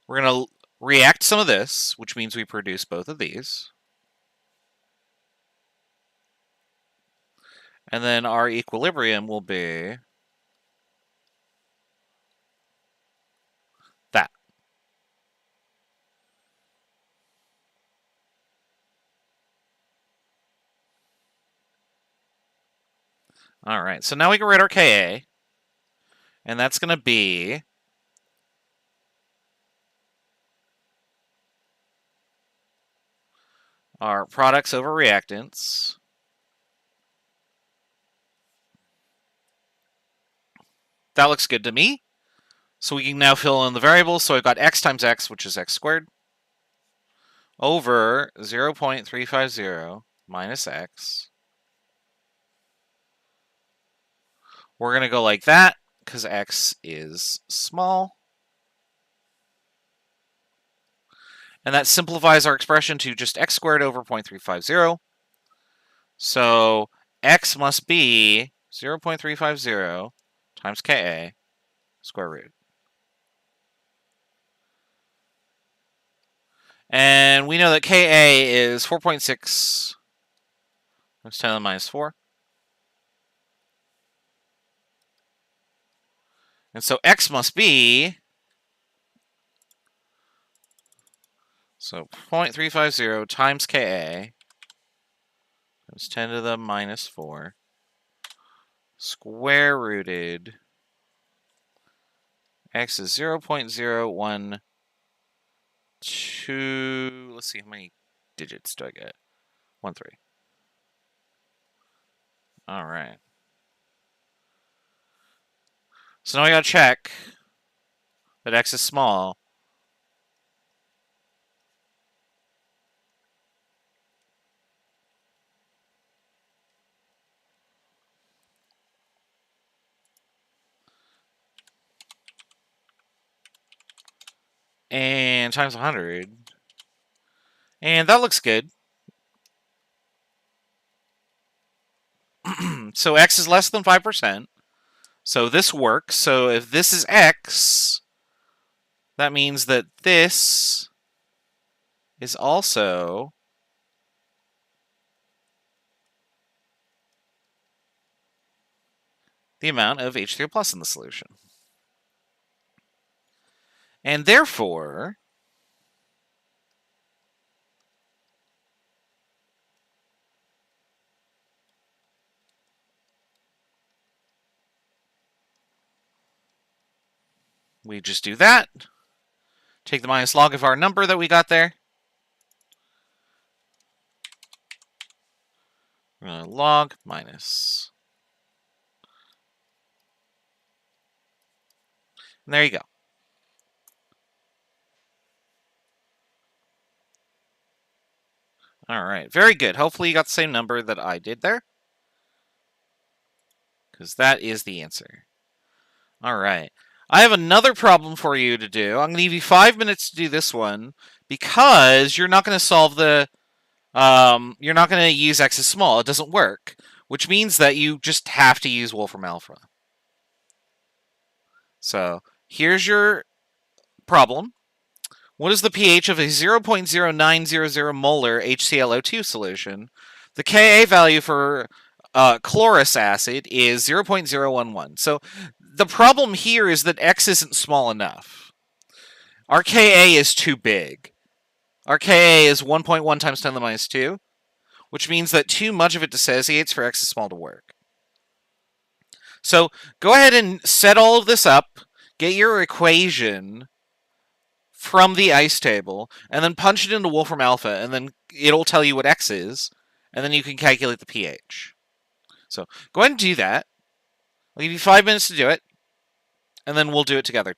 We're going to react some of this, which means we produce both of these. And then our equilibrium will be that. All right, so now we can write our Ka, and that's going to be our products over reactants. That looks good to me. So we can now fill in the variables. So I've got x times x, which is x squared, over 0.350 minus x. We're going to go like that, because x is small. And that simplifies our expression to just x squared over 0.350. So x must be 0.350 times Ka square root. And we know that Ka is 4.6 times 10 to the minus 4. And so x must be, so 0.350 times Ka times 10 to the minus 4 square rooted x is 0.012. Let's see, how many digits do I get? 13. All right. So now I gotta check that x is small. And times 100. And that looks good. So x is less than 5%. So this works. So if this is x, that means that this is also the amount of H3O plus in the solution. And therefore, we just do that. Take the minus log of our number that we got there. We're going to log minus. And there you go. All right, very good. Hopefully you got the same number that I did there, because that is the answer. All right. I have another problem for you to do. I'm going to give you 5 minutes to do this one because you're not going to solve the. You're not going to use X is small. It doesn't work, which means that you just have to use Wolfram Alpha. So here's your problem. What is the pH of a 0.0900 molar HClO2 solution? The Ka value for chlorous acid is 0.011. So the problem here is that X isn't small enough. Our Ka is too big. Our Ka is 1.1 times 10 to the minus 2, which means that too much of it dissociates for X is small to work. So go ahead and set all of this up, get your equation from the ice table, and then punch it into Wolfram Alpha, and then it'll tell you what X is, and then you can calculate the pH. So go ahead and do that. I'll give you 5 minutes to do it, and then we'll do it together.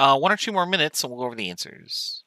One or two more minutes, and we'll go over the answers.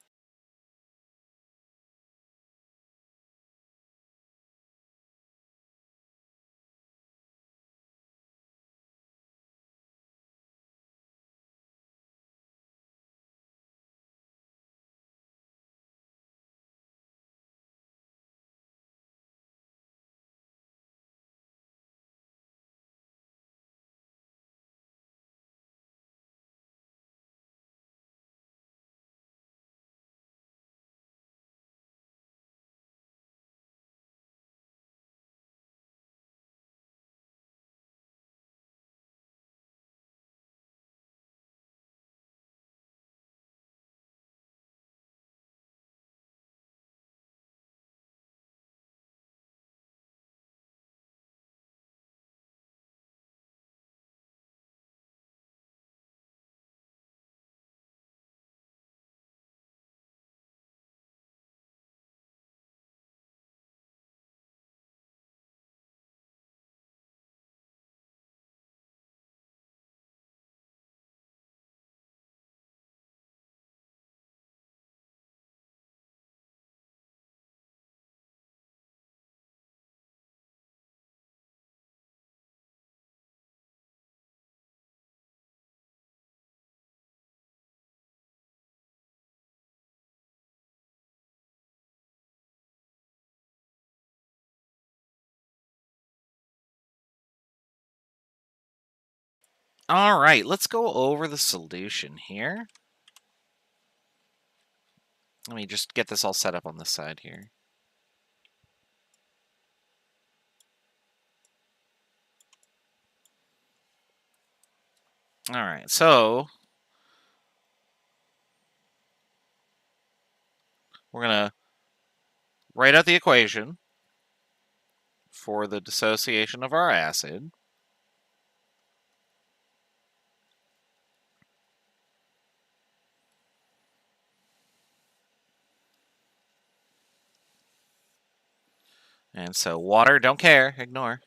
All right, let's go over the solution here. Let me just get this all set up on this side here. All right, so we're going to write out the equation for the dissociation of our acid. And so water, don't care, ignore.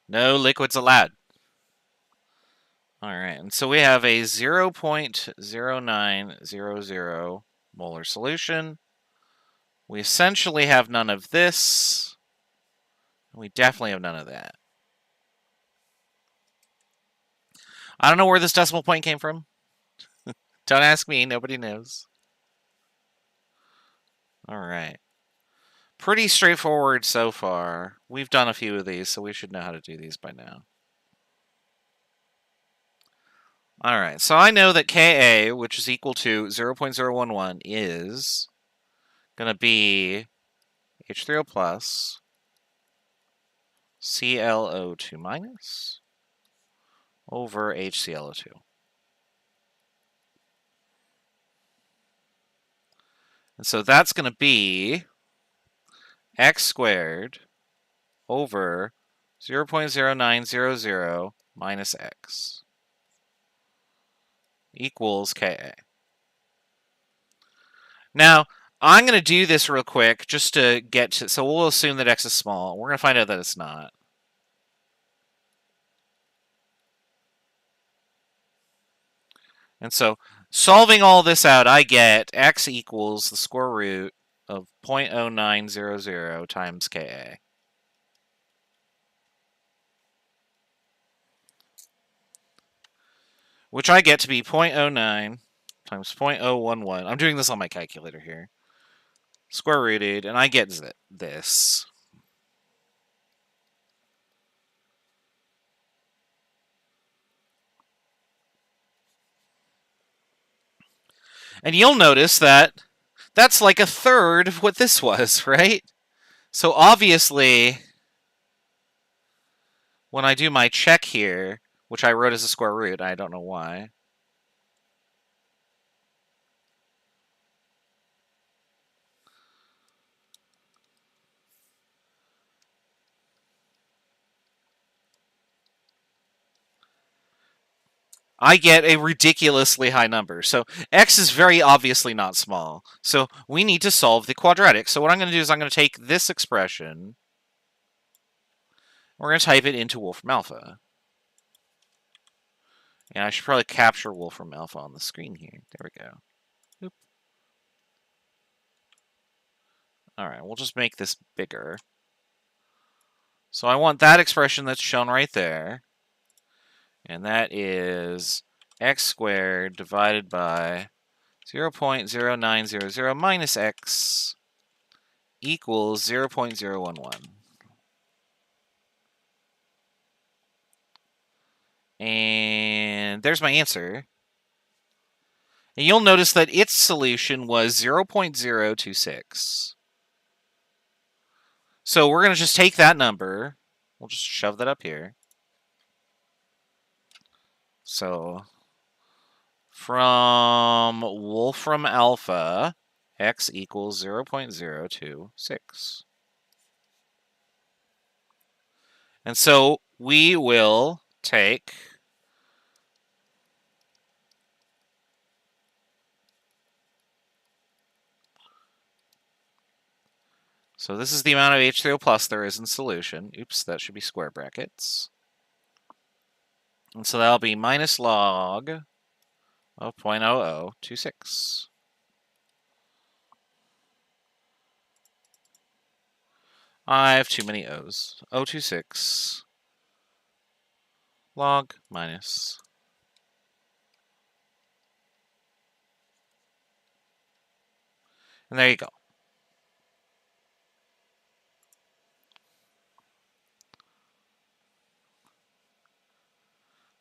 No liquids allowed. All right, and so we have a 0.0900 molar solution. We essentially have none of this. We definitely have none of that. I don't know where this decimal point came from. Don't ask me, nobody knows. All right. Pretty straightforward so far. We've done a few of these, so we should know how to do these by now. All right, so I know that Ka, which is equal to 0.011, is going to be H3o plus ClO2 minus over HClO2. And so that's going to be x squared over 0.0900 minus x equals Ka. Now, I'm going to do this real quick just to get to... So we'll assume that x is small. We're going to find out that it's not. And so solving all this out, I get x equals the square root of 0.0900 times Ka. Which I get to be 0.09 times 0.011. I'm doing this on my calculator here. Square rooted, and I get this. And you'll notice that that's like a third of what this was, right? So obviously, when I do my check here, which I wrote as a square root, I don't know why. I get a ridiculously high number. So x is very obviously not small. So we need to solve the quadratic. So what I'm going to do is I'm going to take this expression. We're going to type it into Wolfram Alpha. And I should probably capture Wolfram Alpha on the screen here. There we go. Oop. All right, we'll just make this bigger. So I want that expression that's shown right there. And that is x squared divided by 0.0900 minus x equals 0.011. And there's my answer. And you'll notice that its solution was 0.026. So we're going to just take that number. We'll just shove that up here. So from Wolfram Alpha, x equals 0.026. And so we will take so this is the amount of H3O plus there is in solution. Oops, that should be square brackets. And so that'll be minus log of 0.0026. I have too many O's. 026 log minus. And there you go.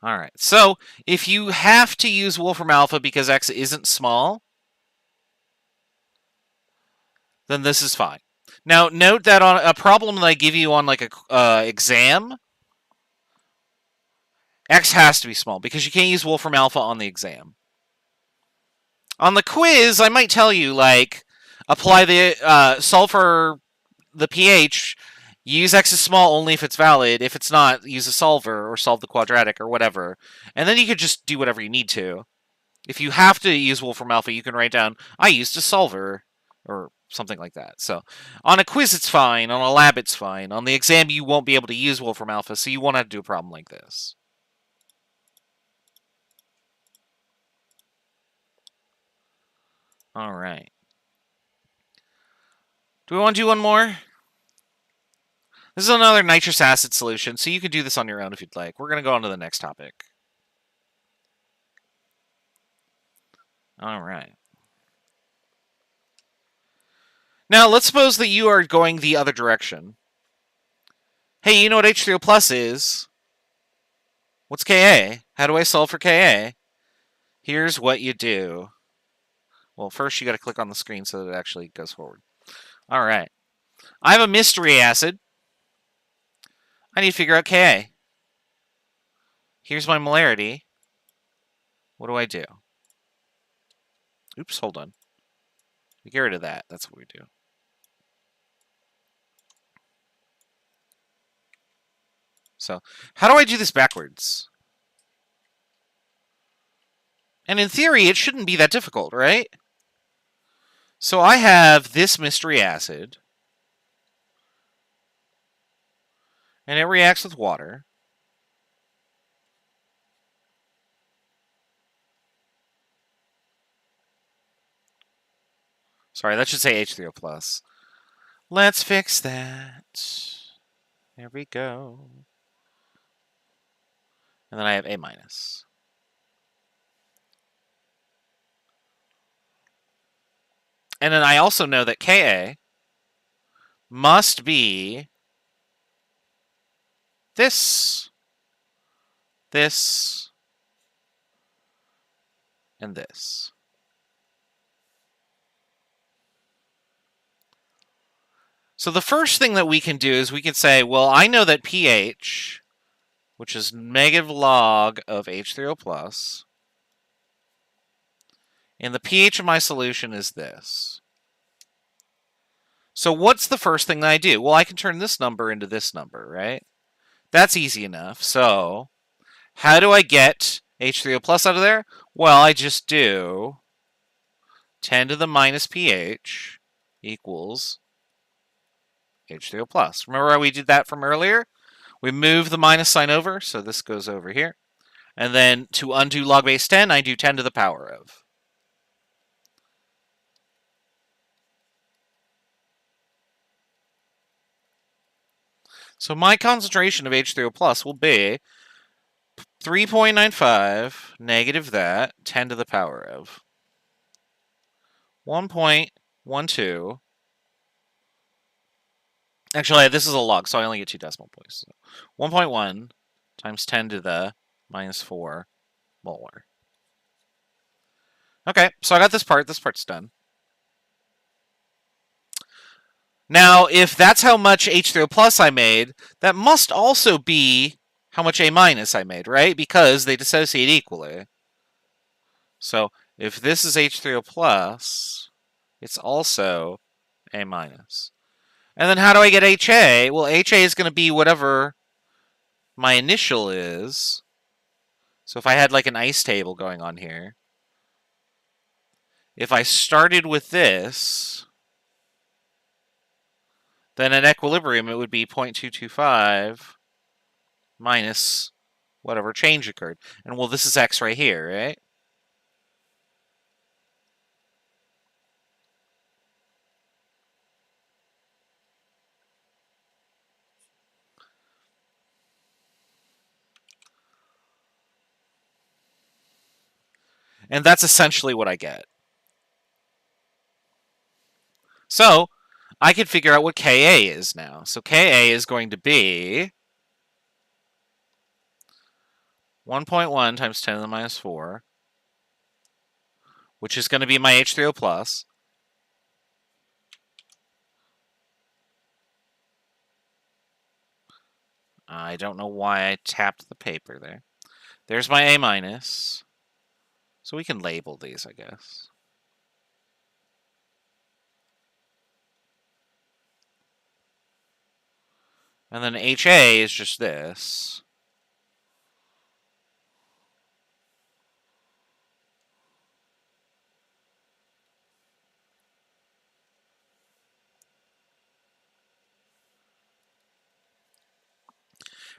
All right. So if you have to use Wolfram Alpha because X isn't small, then this is fine. Now, note that on a problem that I give you on like a exam, X has to be small because you can't use Wolfram Alpha on the exam. On the quiz, I might tell you, like, apply the solve for the pH, use X is small only if it's valid. If it's not, use a solver or solve the quadratic or whatever. And then you could just do whatever you need to. If you have to use Wolfram Alpha, you can write down, I used a solver, or something like that. So on a quiz, it's fine. On a lab, it's fine. On the exam, you won't be able to use Wolfram Alpha, so you won't have to do a problem like this. All right. Do we want to do one more? This is another nitrous acid solution, so you can do this on your own if you'd like. We're going to go on to the next topic. All right. Now, let's suppose that you are going the other direction. Hey, you know what H3o Plus is? What's Ka? How do I solve for Ka? Here's what you do. Well, first you got to click on the screen so that it actually goes forward. All right. I have a mystery acid. I need to figure out Ka. Here's my molarity. What do I do? Oops, hold on. We get rid of that. That's what we do. So, how do I do this backwards? And in theory, it shouldn't be that difficult, right? So I have this mystery acid. And it reacts with water. Sorry, that should say H3O plus. Let's fix that. There we go. And then I have A minus. And then I also know that Ka must be this, this, and this. So the first thing that we can do is we can say, well, I know that pH, which is negative log of H3O plus, and the pH of my solution is this. So what's the first thing that I do? Well, I can turn this number into this number, right? That's easy enough. So how do I get H3O plus out of there? Well, I just do 10 to the minus pH equals H3O plus. Remember how we did that from earlier? We move the minus sign over, so this goes over here. And then to undo log base 10, I do 10 to the power of. So my concentration of H3O plus will be 3.95 negative that 10 to the power of 1.12. Actually, this is a log, so I only get 2 decimal points. So 1.1 times 10 to the minus 4 molar. Okay, so I got this part. This part's done. Now, if that's how much H3O plus I made, that must also be how much A minus I made, right? Because they dissociate equally. So if this is H3O plus, it's also A minus. And then how do I get HA? Well, HA is going to be whatever my initial is. So if I had like an ice table going on here, if I started with this, then at equilibrium it would be 0.225 minus whatever change occurred. And well, this is X right here, right? And that's essentially what I get. So I could figure out what Ka is now. So Ka is going to be 1.1 times 10 to the minus 4, which is going to be my H3O plus. I don't know why I tapped the paper there. There's my A minus. So we can label these, I guess. And then HA is just this.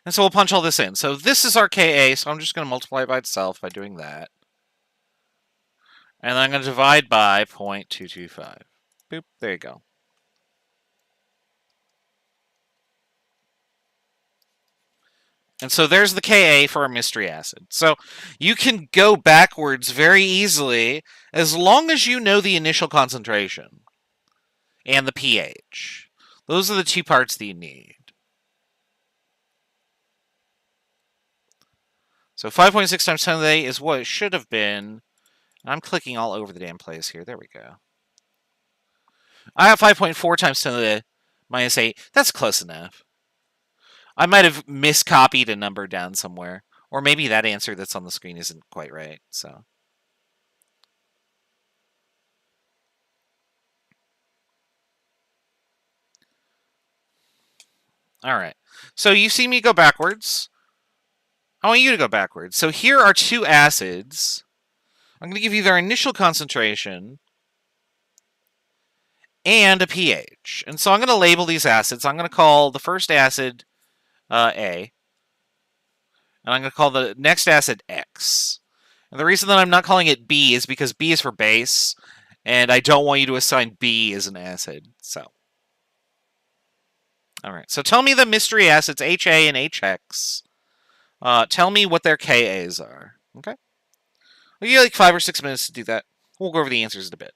And so we'll punch all this in. So this is our Ka, so I'm just going to multiply it by itself by doing that. And then I'm going to divide by 0.225. Boop, there you go. And so there's the Ka for our mystery acid. So you can go backwards very easily as long as you know the initial concentration and the pH. Those are the two parts that you need. So 5.6 times 10 to the 8 is what it should have been. I'm clicking all over the damn place here. There we go. I have 5.4 times 10 to the minus 8. That's close enough. I might have miscopied a number down somewhere. Or maybe that answer that's on the screen isn't quite right. So, all right. So you see me go backwards. I want you to go backwards. So here are two acids. I'm going to give you their initial concentration and a pH. And so I'm going to label these acids. I'm going to call the first acid A. And I'm going to call the next acid X. And the reason that I'm not calling it B is because B is for base, and I don't want you to assign B as an acid. So, all right. So tell me the mystery acids HA and HX. Tell me what their Kas are. Okay. I'll give you like 5 or 6 minutes to do that. We'll go over the answers in a bit.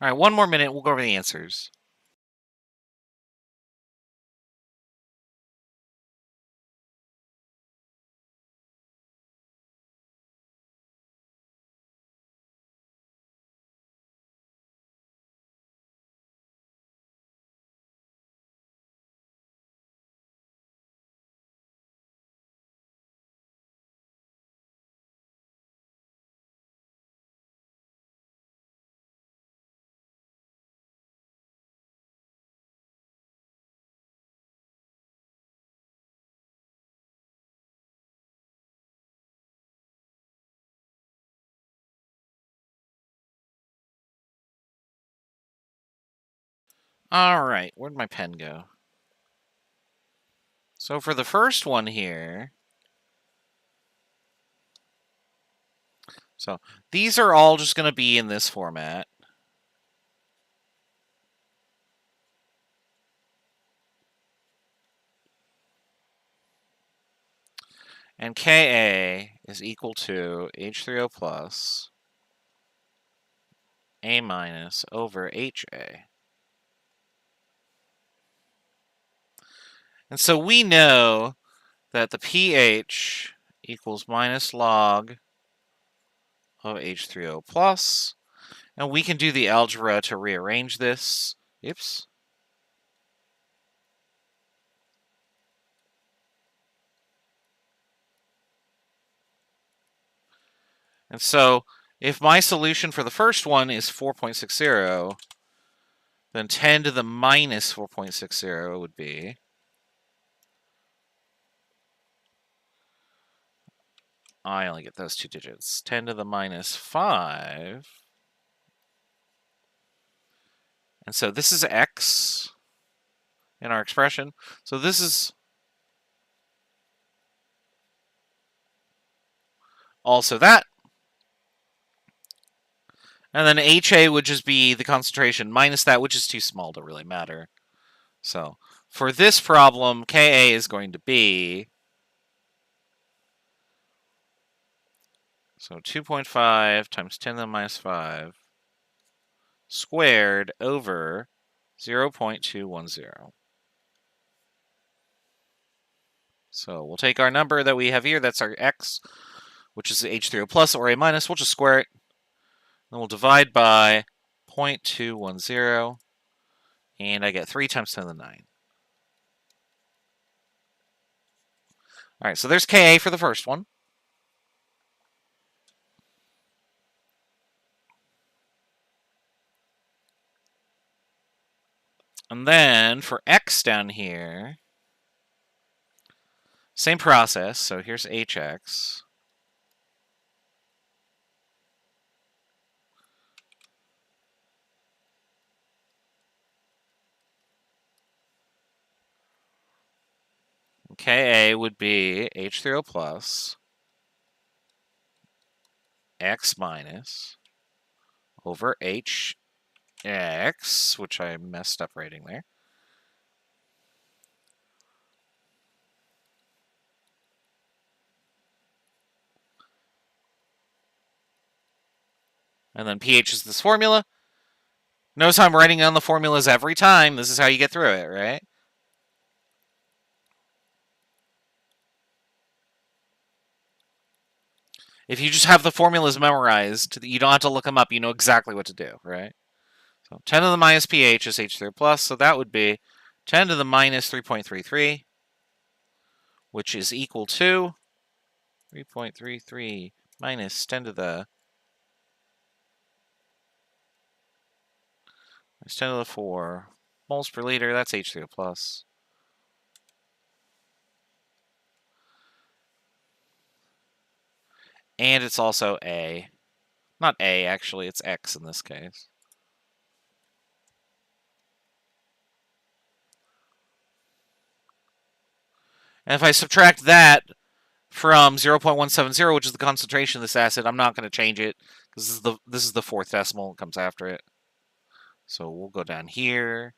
All right, one more minute. We'll go over the answers. All right, where'd my pen go? So for the first one here, so these are all just going to be in this format. And Ka is equal to H3O plus A minus over HA. And so we know that the pH equals minus log of H3O plus. And we can do the algebra to rearrange this. Oops. And so if my solution for the first one is 4.60, then 10 to the minus 4.60 would be I only get those two digits. 10 to the minus 5. And so this is x in our expression. So this is also that. And then HA would just be the concentration minus that, which is too small to really matter. So for this problem, Ka is going to be, so 2.5 times 10 to the minus 5 squared over 0.210. So we'll take our number that we have here, that's our x, which is H3O plus or A minus. We'll just square it. Then we'll divide by 0.210, and I get 3 times 10 to the 9. All right, so there's Ka for the first one. And then for x down here, same process. So here's Hx. Ka would be H3O plus x minus over Hx, which I messed up writing there. And then pH is this formula. Notice how I'm writing down the formulas every time. This is how you get through it, right? If you just have the formulas memorized, you don't have to look them up. You know exactly what to do, right? So 10 to the minus pH is H3 plus, so that would be 10 to the minus 3.33, which is equal to 3.33 minus 10 to the 4 moles per liter. That's H3O plus. And it's also A. Not A, actually, it's X in this case. And if I subtract that from 0.170, which is the concentration of this acid, I'm not going to change it, because this is the fourth decimal that comes after it. So we'll go down here,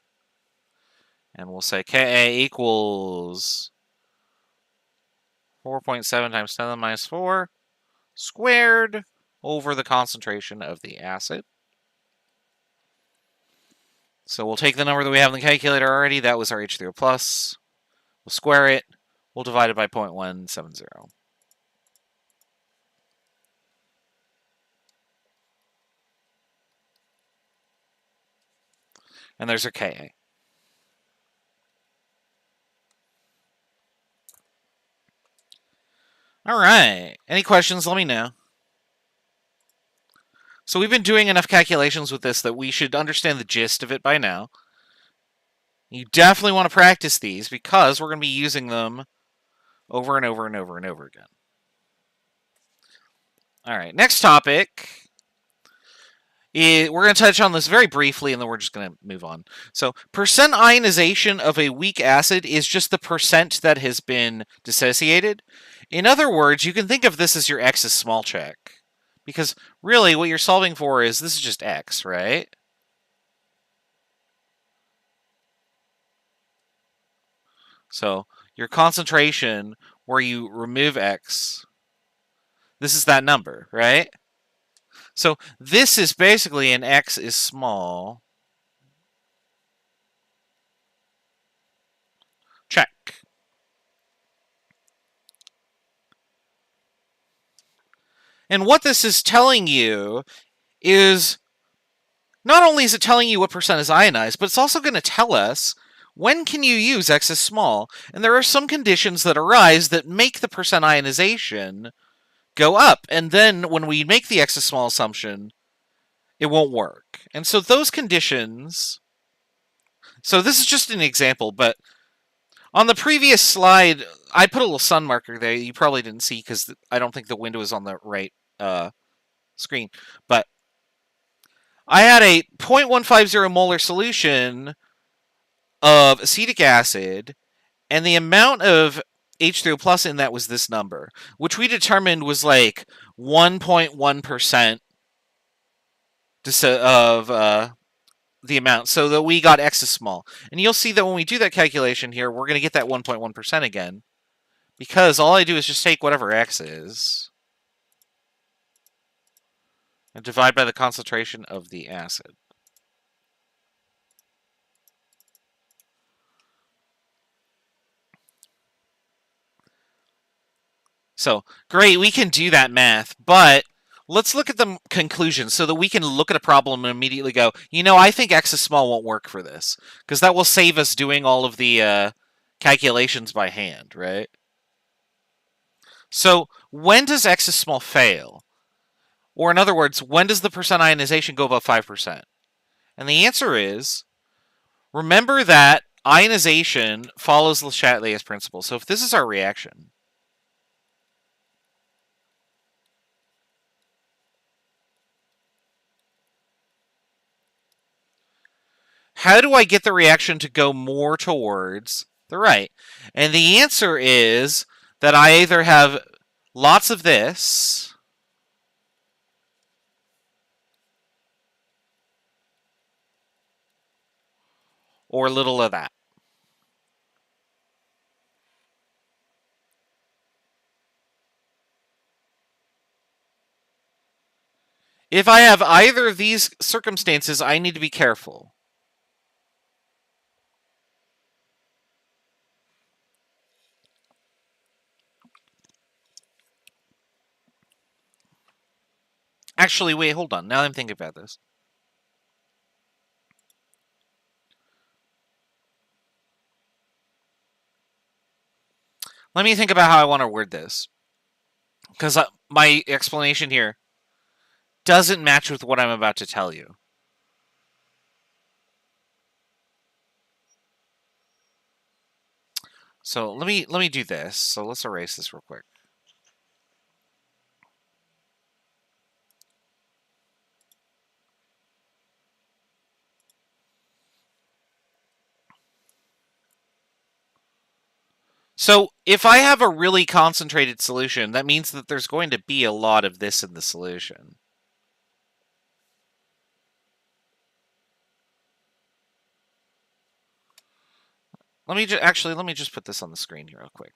and we'll say Ka equals 4.7 times 10 to the minus 4 squared over the concentration of the acid. So we'll take the number that we have in the calculator already. That was our H3O plus. We'll square it. We'll divide it by 0.170. And there's our Ka. All right. Any questions, let me know. So we've been doing enough calculations with this that we should understand the gist of it by now. You definitely want to practice these because we're going to be using them over and over and over and over again. All right, next topic. We're going to touch on this very briefly, and then we're just going to move on. So, percent ionization of a weak acid is just the percent that has been dissociated. In other words, you can think of this as your X is small check. Because, really, what you're solving for is, this is just X, right? So, your concentration, where you remove X, this is that number, right? So this is basically an X is small. Check. And what this is telling you is, not only is it telling you what percent is ionized, but it's also going to tell us when can you use X is small. And there are some conditions that arise that make the percent ionization go up. And then when we make the X is small assumption, it won't work. And so those conditions... So this is just an example, but on the previous slide, I put a little sun marker there. You probably didn't see because I don't think the window is on the right screen. But I had a 0.150 molar solution of acetic acid, and the amount of H3O plus in that was this number, which we determined was like 1.1% of the amount, so that we got X is small. And you'll see that when we do that calculation here, we're going to get that 1.1% again, because all I do is just take whatever X is and divide by the concentration of the acid. So, great, we can do that math, but let's look at the conclusion so that we can look at a problem and immediately go, you know, I think X is small won't work for this, because that will save us doing all of the calculations by hand, right? So, when does X is small fail? Or in other words, when does the percent ionization go above 5%? And the answer is, remember that ionization follows Le Chatelier's principle. So if this is our reaction, how do I get the reaction to go more towards the right? And the answer is that I either have lots of this, or little of that. If I have either of these circumstances, I need to be careful. Actually, wait, hold on. Now I'm thinking about this. Let me think about how I want to word this. Because my explanation here doesn't match with what I'm about to tell you. So let me do this. So let's erase this real quick. So if I have a really concentrated solution, that means that there's going to be a lot of this in the solution. Let me just put this on the screen here real quick.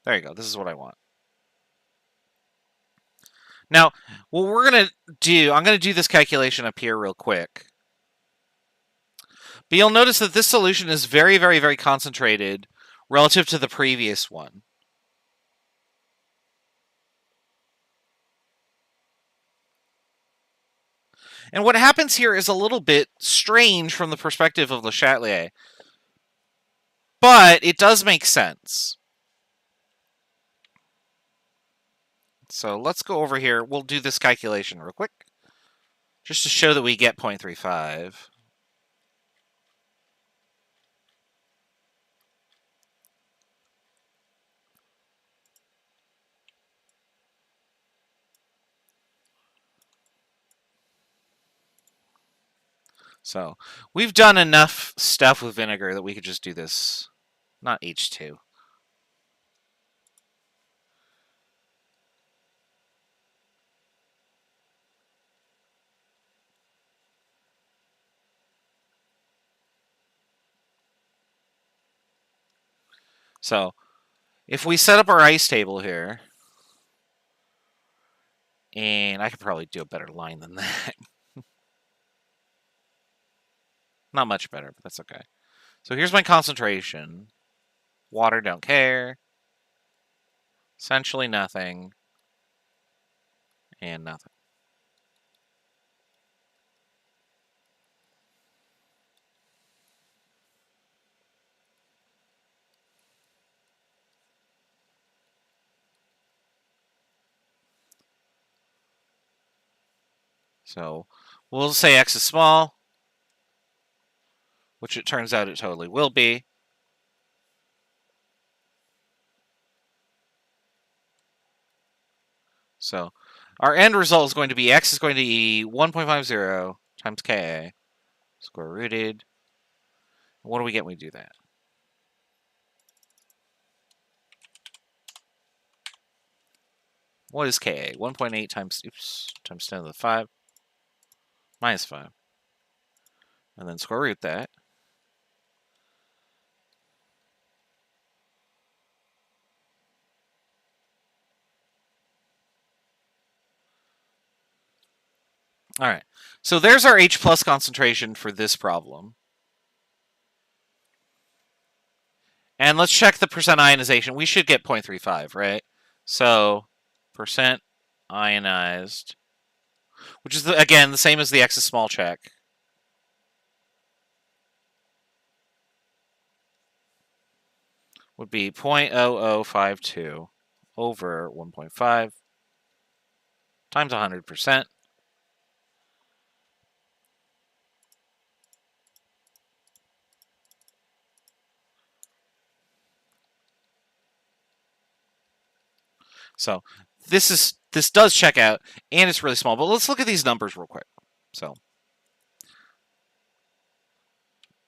There you go. This is what I want. Now, what we're going to do, I'm going to do this calculation up here real quick. But you'll notice that this solution is very, very, very concentrated relative to the previous one. And what happens here is a little bit strange from the perspective of Le Chatelier, but it does make sense. So let's go over here. We'll do this calculation real quick, just to show that we get 0.35. So we've done enough stuff with vinegar that we could just do this, not H2. So if we set up our ice table here, and I could probably do a better line than that. Not much better, but that's okay. So here's my concentration. Water, don't care. Essentially nothing. And nothing. So we'll say X is small, which it turns out it totally will be. So our end result is going to be X is going to be 1.50 times Ka square rooted. What do we get when we do that? What is Ka? 1.8 times 10 to the 5 minus 5. And then square root that. All right, so there's our H plus concentration for this problem. And let's check the percent ionization. We should get 0.35, right? So percent ionized, which is, again, the same as the X is small check. Would be 0.0052 over 1.5 times 100%. So this does check out, and it's really small. But let's look at these numbers real quick. So,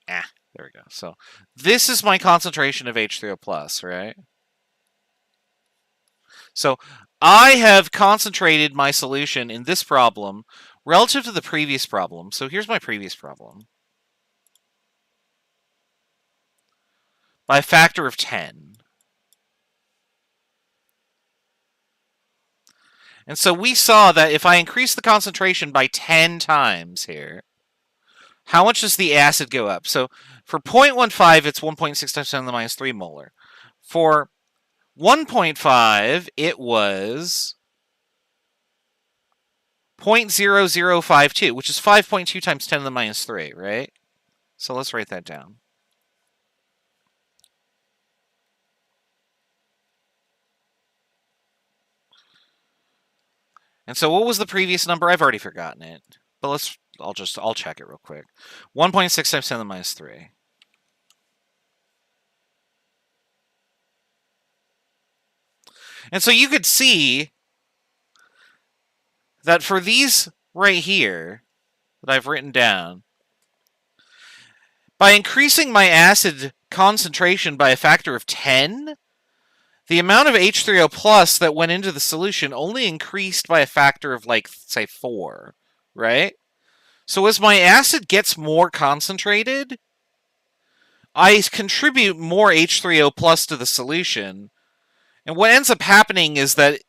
there we go. So this is my concentration of H3O plus, right? So I have concentrated my solution in this problem relative to the previous problem. So here's my previous problem. By a factor of 10. And so we saw that if I increase the concentration by 10 times here, how much does the acid go up? So for 0.15, it's 1.6 times 10 to the minus 3 molar. For 1.5, it was 0.0052, which is 5.2 times 10 to the minus 3, right? So let's write that down. And so what was the previous number? I've already forgotten it. But I'll check it real quick. 1.6 times 10 to the minus 3. And so you could see that for these right here that I've written down, by increasing my acid concentration by a factor of 10, the amount of H3O plus that went into the solution only increased by a factor of, like, say, 4, right? So as my acid gets more concentrated, I contribute more H3O plus to the solution. And what ends up happening is that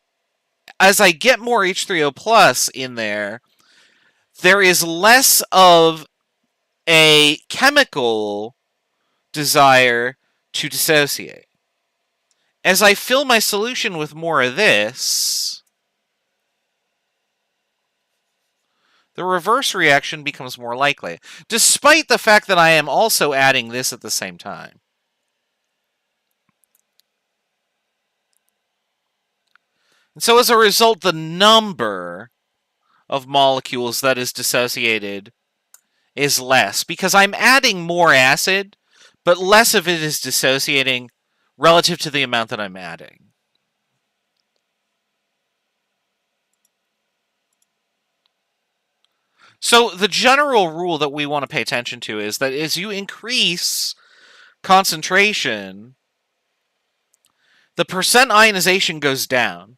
as I get more H3O plus in there, there is less of a chemical desire to dissociate. As I fill my solution with more of this, the reverse reaction becomes more likely, despite the fact that I am also adding this at the same time. And so as a result, the number of molecules that is dissociated is less, because I'm adding more acid, but less of it is dissociating relative to the amount that I'm adding. So the general rule that we want to pay attention to is that as you increase concentration, the percent ionization goes down.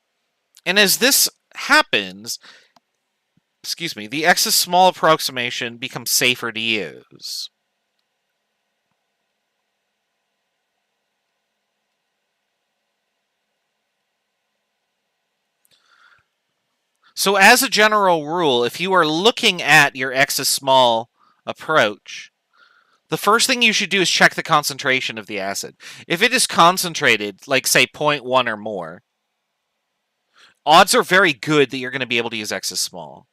And as this happens, the excess small approximation becomes safer to use. So as a general rule, if you are looking at your excess small approach, the first thing you should do is check the concentration of the acid. If it is concentrated, like say 0.1 or more, odds are very good that you're going to be able to use excess small.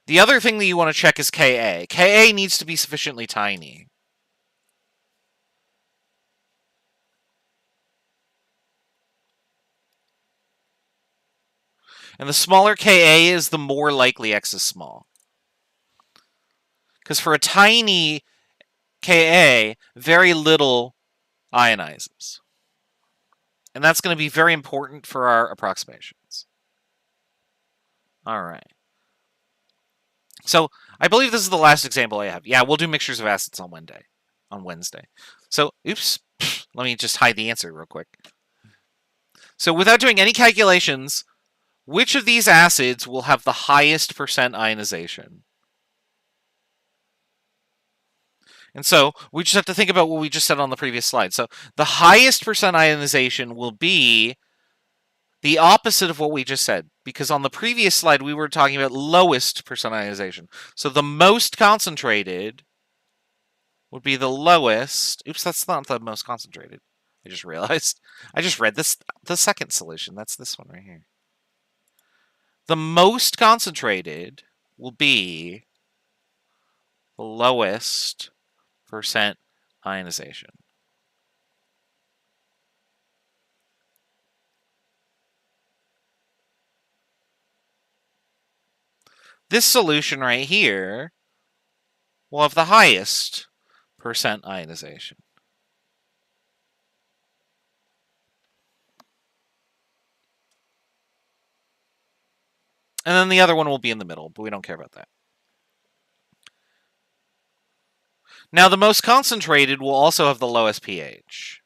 The other thing that you want to check is Ka. Ka needs to be sufficiently tiny. And the smaller Ka is, the more likely X is small. Because for a tiny Ka, very little ionizes. And that's going to be very important for our approximations. All right. So I believe this is the last example I have. Yeah, we'll do mixtures of acids on Wednesday. So, oops. Let me just hide the answer real quick. So without doing any calculations, which of these acids will have the highest percent ionization? And so we just have to think about what we just said on the previous slide. So the highest percent ionization will be the opposite of what we just said, because on the previous slide we were talking about lowest percent ionization. So the most concentrated would be the lowest. Oops, that's not the most concentrated. I just realized. I just read the second solution. That's this one right here. The most concentrated will be the lowest percent ionization. This solution right here will have the highest percent ionization. And then the other one will be in the middle, but we don't care about that. Now, the most concentrated will also have the lowest pH,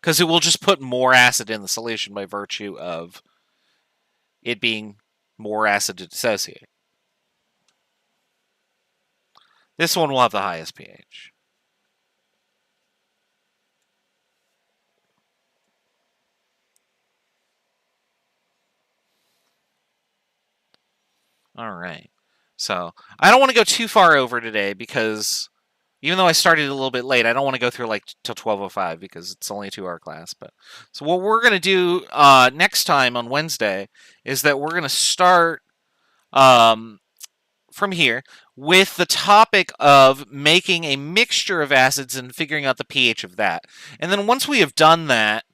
because it will just put more acid in the solution by virtue of it being more acid to dissociate. This one will have the highest pH. All right. So I don't want to go too far over today, because even though I started a little bit late, I don't want to go through like till 12:05 because it's only a 2-hour class. But so what we're going to do next time on Wednesday is that we're going to start from here with the topic of making a mixture of acids and figuring out the pH of that. And then once we have done that,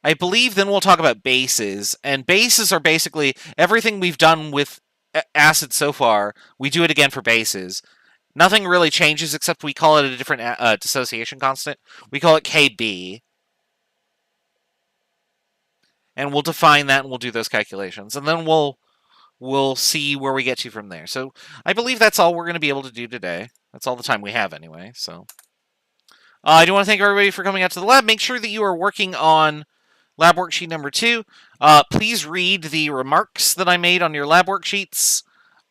I believe then we'll talk about bases. And bases are basically everything we've done with acids so far. We do it again for bases. Nothing really changes except we call it a different dissociation constant. We call it Kb. And we'll define that and we'll do those calculations. And then we'll see where we get to from there. So I believe that's all we're going to be able to do today. That's all the time we have anyway. So I do want to thank everybody for coming out to the lab. Make sure that you are working on lab worksheet number 2. Please read the remarks that I made on your lab worksheets.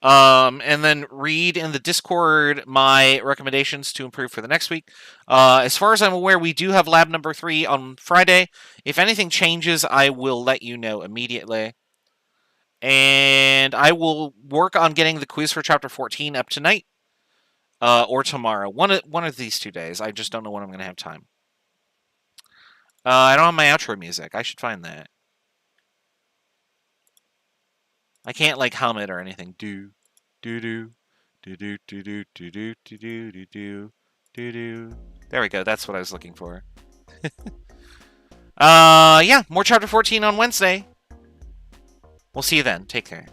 And then read in the Discord my recommendations to improve for the next week. As far as I'm aware, we do have lab number 3 on Friday. If anything changes, I will let you know immediately. And I will work on getting the quiz for chapter 14 up tonight or tomorrow. One of these 2 days. I just don't know when I'm going to have time. I don't have my outro music. I should find that. I can't like hum it or anything. Do do do do do do do do do do do do do do. There we go. That's what I was looking for. Yeah, more chapter 14 on Wednesday. We'll see you then. Take care.